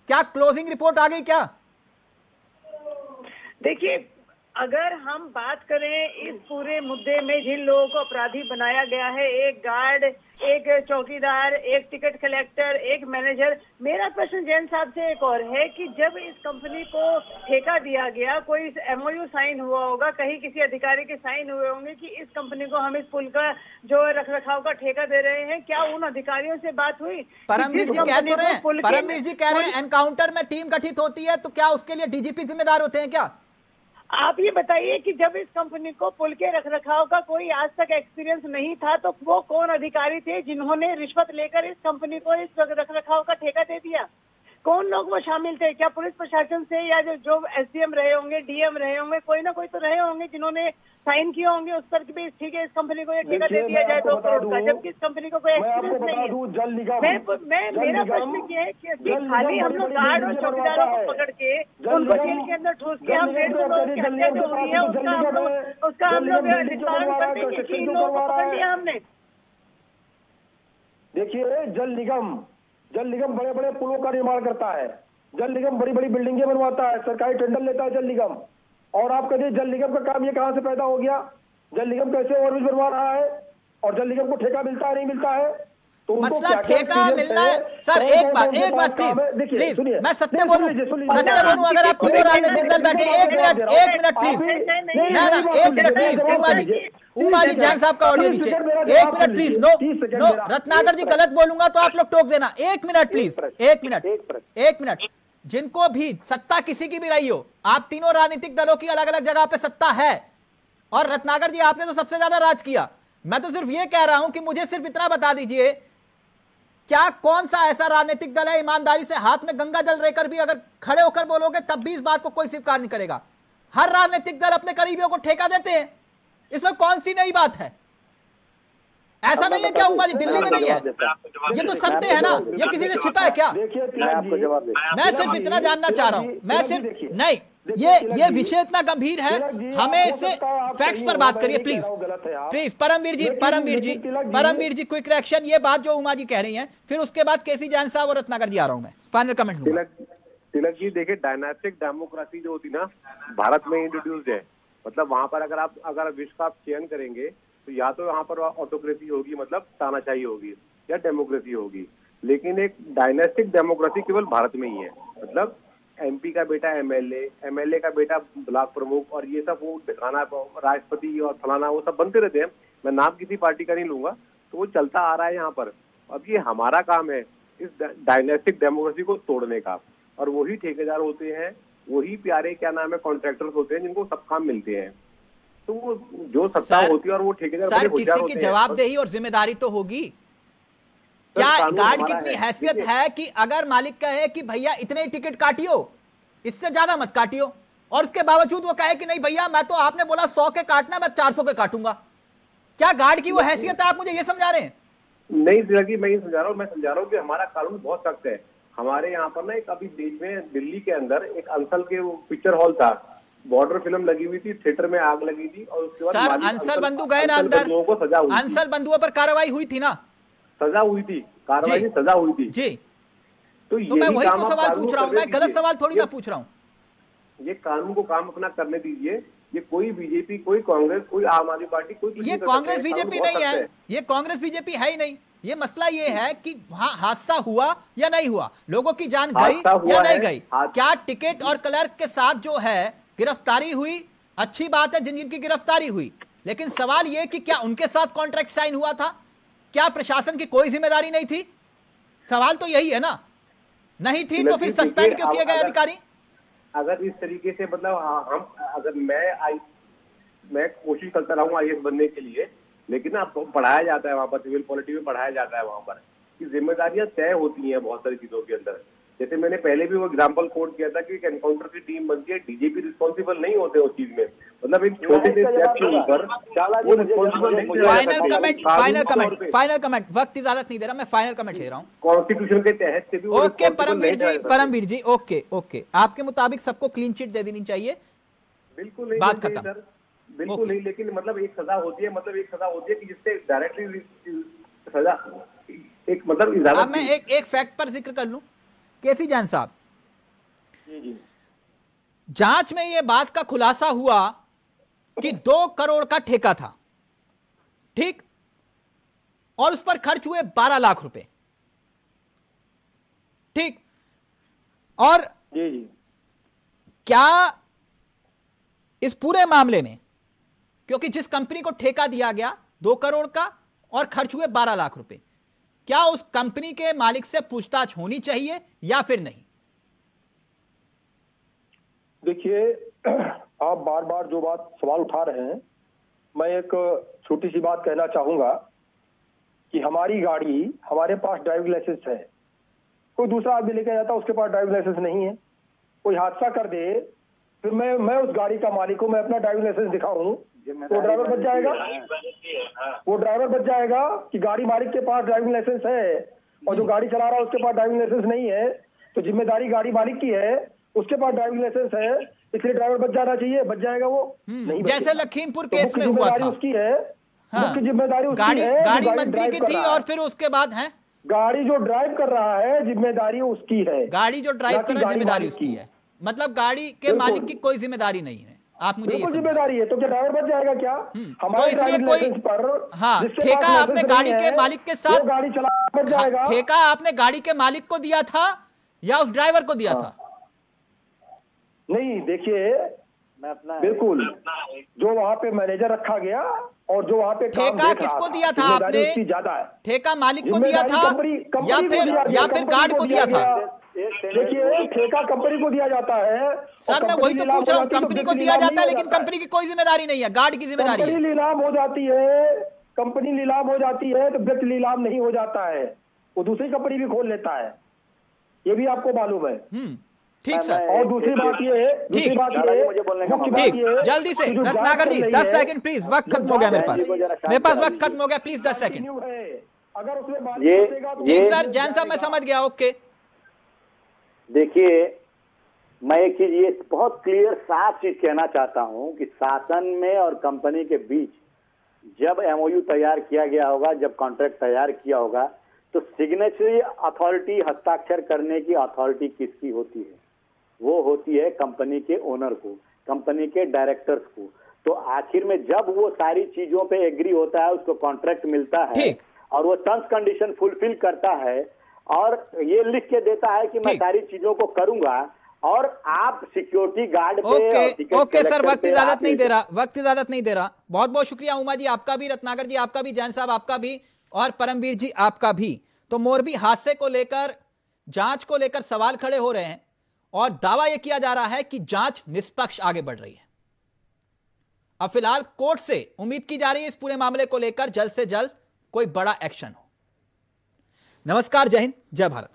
क्या क्लोजिंग रिपोर्ट आ गई क्या? देखिए, अगर हम बात करें इस पूरे मुद्दे में जिन लोगों को अपराधी बनाया गया है, एक गार्ड, एक चौकीदार, एक टिकट कलेक्टर, एक मैनेजर, मेरा प्रश्न जैन साहब से एक और है कि जब इस कंपनी को ठेका दिया गया, कोई MOU साइन हुआ होगा, कहीं किसी अधिकारी के साइन हुए होंगे कि इस कंपनी को हम इस पुल का जो रखरखाव का ठेका दे रहे हैं, क्या उन अधिकारियों से बात हुई? परमवीर जी कह तो रहे हैं, परमवीर जी कह रहे हैं एनकाउंटर में टीम गठित होती है, तो क्या उसके लिए DGP जिम्मेदार होते हैं क्या? आप ये बताइए कि जब इस कंपनी को पुल के रखरखाव का कोई आज तक एक्सपीरियंस नहीं था, तो वो कौन अधिकारी थे जिन्होंने रिश्वत लेकर इस कंपनी को इस रखरखाव का ठेका दे दिया? कौन लोग वो शामिल थे? क्या पुलिस प्रशासन से या जो SDM रहे होंगे, DM रहे होंगे, कोई ना कोई तो रहे होंगे जिन्होंने साइन किए होंगे उस पर कि भाई ठीक है, इस कंपनी को ये ठेका दे दिया जाए 2 करोड़ का, जबकि इस कंपनी को कोई एक्सपीरियंस नहीं है। मेरा प्रश्न ये है कि खाली हम लोग गार्ड और चौकीदारों को पकड़ के उनको जेल के अंदर ठूस के हम 150 लोगों की हत्या जो हुई है उसका हम लोग निस्तारण कर देंगे कि इन लोगों को पकड़ लिया हमने। देखिए, जल निगम बड़े बड़े पुलों का निर्माण करता है, जल निगम बड़ी बड़ी बिल्डिंगें बनवाता है, सरकारी टेंडर लेता है जल निगम। और आप कहिए जल निगम का काम ये कहां से पैदा हो गया? जल निगम कैसे ओवरब्रिज बनवा रहा है और जल निगम को ठेका मिलता है, नहीं मिलता है? तो मसला ठेका मिलना है सर। एक बात प्लीज, मैं सत्य बोलूं अगर आप तीनों राजनीतिक दल बैठे, एक मिनट प्लीज, ना एक मिनट प्लीज, उमा जी जैन साहब का ऑडियो नीचे, एक मिनट प्लीज। नो रत्नाकर जी, गलत बोलूंगा तो आप लोग टोक देना। एक मिनट प्लीज, एक मिनट। जिनको भी सत्ता किसी की भी रही हो, आप तीनों राजनीतिक दलों की अलग अलग जगह पे सत्ता है, और रत्नाकर जी आपने तो सबसे ज्यादा राज किया। मैं तो सिर्फ ये कह रहा हूं कि मुझे सिर्फ इतना बता दीजिए, क्या कौन सा ऐसा राजनीतिक दल है ईमानदारी से हाथ में गंगा जल रहकर भी अगर खड़े होकर बोलोगे तब भी इस बात को कोई स्वीकार नहीं करेगा? हर राजनीतिक दल अपने करीबियों को ठेका देते हैं, इसमें कौन सी नई बात है? ऐसा नहीं है क्या उमा जी, दिल्ली में नहीं है? ये तो सत्य है ना, ये किसी से छिपा है क्या? मैं सिर्फ इतना जानना चाह रहा हूं, मैं सिर्फ नहीं, ये विषय इतना गंभीर है, हमें इससे फैक्ट्स पर बात करिए please. Paramvir ji quick reaction, ये बात जो उमा जी कह रही हैं, फिर उसके बाद केसी जैन साहब और रत्नाकर जी आ रहा हूं मैं, फाइनल कमेंट लूंगा। तिलक जी देखिए, डायनास्टिक डेमोक्रेसी जो होती ना, भारत में इंट्रोड्यूस्ड है। मतलब वहां पर अगर विश्व का आप चयन करेंगे तो या तो यहाँ पर ऑटोक्रेसी होगी, मतलब तानाशाही होगी, या डेमोक्रेसी होगी। लेकिन एक डायनेस्टिक डेमोक्रेसी केवल भारत में ही है। मतलब MP का बेटा MLA का बेटा ब्लॉक प्रमुख, और ये सब वो दिखाना, राष्ट्रपति और फलाना, वो सब बनते रहते हैं। मैं नाम किसी पार्टी का नहीं लूंगा, तो वो चलता आ रहा है यहाँ पर। अब ये हमारा काम है इस डायनेस्टिक डेमोक्रेसी को तोड़ने का। और वही ठेकेदार होते हैं, वही प्यारे क्या नाम है कॉन्ट्रैक्टर्स होते हैं जिनको सब काम मिलते हैं। तो वो जो सत्ता होती है और वो ठेकेदार सर किसी की जवाबदेही और जिम्मेदारी तो होगी। क्या गार्ड की इतनी हैसियत है कि अगर मालिक कहे कि भैया इतने टिकट काटियो, इससे ज्यादा मत काटियो, और उसके बावजूद वो कहे कि नहीं भैया मैं तो आपने बोला 100 के काटना, मैं 400 के काटूंगा, क्या गार्ड की वो हैसियत है? आप मुझे ये समझा रहे हैं? नहीं लगी, मैं ये समझा रहा हूँ, मैं समझा रहा हूँ कि हमारा कानून बहुत सख्त है। हमारे यहाँ पर ना एक अभी देश में दिल्ली के अंदर एक अंसल के वो पिक्चर हॉल था, बॉर्डर फिल्म लगी हुई थी, थिएटर में आग लगी थी और उसके बाद अंसल बंधु गए ना अंदर, लोगों को सजा हुई, अंसल बंधुओं पर कार्रवाई हुई थी ना, सजा हुई थी, कार्रवाई की सजा हुई थी जी। तो मैं वही तो सवाल पूछ रहा हूँ, मैं गलत सवाल थोड़ी ना पूछ रहा हूँ। ये कानून को काम अपना करने दीजिए। ये कोई बीजेपी, कोई कांग्रेस, कोई आम आदमी पार्टी, कोई ये कांग्रेस बीजेपी नहीं है, ये कांग्रेस बीजेपी है ही नहीं। ये मसला ये है कि वहां हादसा हुआ या नहीं हुआ, लोगों की जान गई या नहीं गई, क्या टिकट और क्लर्क के साथ जो है गिरफ्तारी हुई, अच्छी बात है जिनकी गिरफ्तारी हुई, लेकिन सवाल ये कि क्या उनके साथ कॉन्ट्रैक्ट साइन हुआ था? क्या प्रशासन की कोई जिम्मेदारी नहीं थी? सवाल तो यही है ना। नहीं थी तो फिर सस्पेंड क्यों किए गए अधिकारी? अगर इस तरीके से मतलब हम अगर मैं कोशिश करता रहूंगा आईएएस बनने के लिए, लेकिन ना पढ़ाया जाता है वहां पर, सिविल पॉलिटी में पढ़ाया जाता है वहां पर कि जिम्मेदारियां तय होती हैं बहुत सारी चीजों के अंदर। जैसे मैंने पहले भी वो एग्जांपल कोट किया था कि एक एनकाउंटर की टीम बनती है, डीजीपी रिस्पॉन्सिबल नहीं होते उस चीज में, मतलब एक छोटे से स्टेप के ऊपर वो रिस्पॉन्सिबल नहीं। फाइनल कमेंट, वक्त इजाजत नहीं दे रहा, मैं फाइनल कमेंट ले रहा हूँ कॉन्स्टिट्यूशन के तहत से भी। ओके परमवीर जी, ओके, आपके मुताबिक सबको क्लीन चिट दे देनी चाहिए, बिल्कुल नहीं, बात खत्म, बिल्कुल नहीं। लेकिन मतलब एक सजा होती है, मतलब एक सजा होती है कि जिससे डायरेक्टली सजा एक मतलब इजाजत। अब मैं एक फैक्ट पर जिक्र कर लूं, केसी जैन साहब, जांच में यह बात का खुलासा हुआ कि 2 करोड़ का ठेका था, ठीक, और उस पर खर्च हुए 12 लाख रुपए, ठीक, और क्या इस पूरे मामले में, क्योंकि जिस कंपनी को ठेका दिया गया 2 करोड़ का और खर्च हुए 12 लाख रुपए, क्या उस कंपनी के मालिक से पूछताछ होनी चाहिए या फिर नहीं? देखिए, आप बार बार जो बात सवाल उठा रहे हैं, मैं एक छोटी सी बात कहना चाहूंगा कि हमारी गाड़ी, हमारे पास ड्राइविंग लाइसेंस है, कोई दूसरा आदमी लेके जाता है उसके पास ड्राइविंग लाइसेंस नहीं है, कोई हादसा कर दे, फिर मैं उस गाड़ी का मालिक हूं, मैं अपना ड्राइविंग लाइसेंस दिखाऊं तो ड्राइवर बच जाएगा? वो ड्राइवर बच जाएगा कि गाड़ी मालिक के पास ड्राइविंग लाइसेंस है और जो गाड़ी चला रहा है उसके पास ड्राइविंग लाइसेंस नहीं है, तो जिम्मेदारी गाड़ी मालिक की है, उसके पास ड्राइविंग लाइसेंस है, इसलिए ड्राइवर बच जाना चाहिए। बच जाएगा वो? नहीं, जैसे लखीमपुर केस में हुआ था, उसकी है, मुख्य जिम्मेदारी उसकी है, गाड़ी मंत्री की थी और फिर उसके बाद है गाड़ी जो ड्राइव कर रहा है जिम्मेदारी उसकी है, गाड़ी जो ड्राइव कर रहा है जिम्मेदारी उसकी है, मतलब गाड़ी के मालिक की कोई जिम्मेदारी नहीं है। आप मुझे ये जिम्मेदारी है तो क्या ड्राइवर बच जाएगा क्या? तो इसलिए कोई ठेका आपने गाड़ी के मालिक के साथ गाड़ी चला बच जाएगा? ठेका आपने गाड़ी के मालिक को दिया था या उस ड्राइवर को दिया था? नहीं, देखिए, बिल्कुल जो वहाँ पे मैनेजर रखा गया और जो वहाँ पे ठेका किसको दिया था आपने? ज्यादा है, ठेका मालिक को दिया था या फिर गार्ड को दिया था? देखिए, ठेका कंपनी को दिया जाता है। सर मैं वही तो पूछ रहा हूँ, कंपनी को दिया जाता है लेकिन कंपनी की कोई जिम्मेदारी नहीं है, गार्ड की जिम्मेदारी है। कंपनी नीलाम हो जाती है, कंपनी नीलाम हो जाती है तो व्यक्ति नीलाम नहीं हो जाता है, वो दूसरी कंपनी भी खोल लेता है, ये भी आपको मालूम है। ठीक सर। और दूसरी बात ये है, मुख्य बात ये, जल्दी से रत्नाकर जी 10 सेकंड प्लीज, वक्त खत्म हो गया मेरे पास वक्त खत्म हो गया, प्लीज 10 सेकंड। अगर उसमें ठीक सर, जैन साहब मैं समझ गया, ओके। देखिए, मैं एक चीज ये बहुत क्लियर साफ चीज कहना चाहता हूं कि शासन में और कंपनी के बीच जब एमओयू तैयार किया गया होगा, जब कॉन्ट्रैक्ट तैयार किया होगा, तो सिग्नेचरी अथॉरिटी, हस्ताक्षर करने की अथॉरिटी किसकी होती है? वो होती है कंपनी के ओनर को, कंपनी के डायरेक्टर्स को। तो आखिर में जब वो सारी चीजों पे एग्री होता है, उसको कॉन्ट्रैक्ट मिलता है और वो टर्म्स कंडीशन फुलफिल करता है और ये लिख के देता है कि मैं सारी चीजों को करूंगा, और आप सिक्योरिटी गार्ड पे ओके सर, वक्त इजाजत नहीं दे रहा, बहुत बहुत शुक्रिया उमा जी आपका भी, रत्नाकर जी आपका भी, जैन साहब आपका भी और परमवीर जी आपका भी। तो मोरबी हादसे को लेकर, जांच को लेकर सवाल खड़े हो रहे हैं और दावा यह किया जा रहा है कि जांच निष्पक्ष आगे बढ़ रही है। अब फिलहाल कोर्ट से उम्मीद की जा रही है इस पूरे मामले को लेकर जल्द से जल्द कोई बड़ा एक्शन हो। नमस्कार, जय हिंद, जय भारत।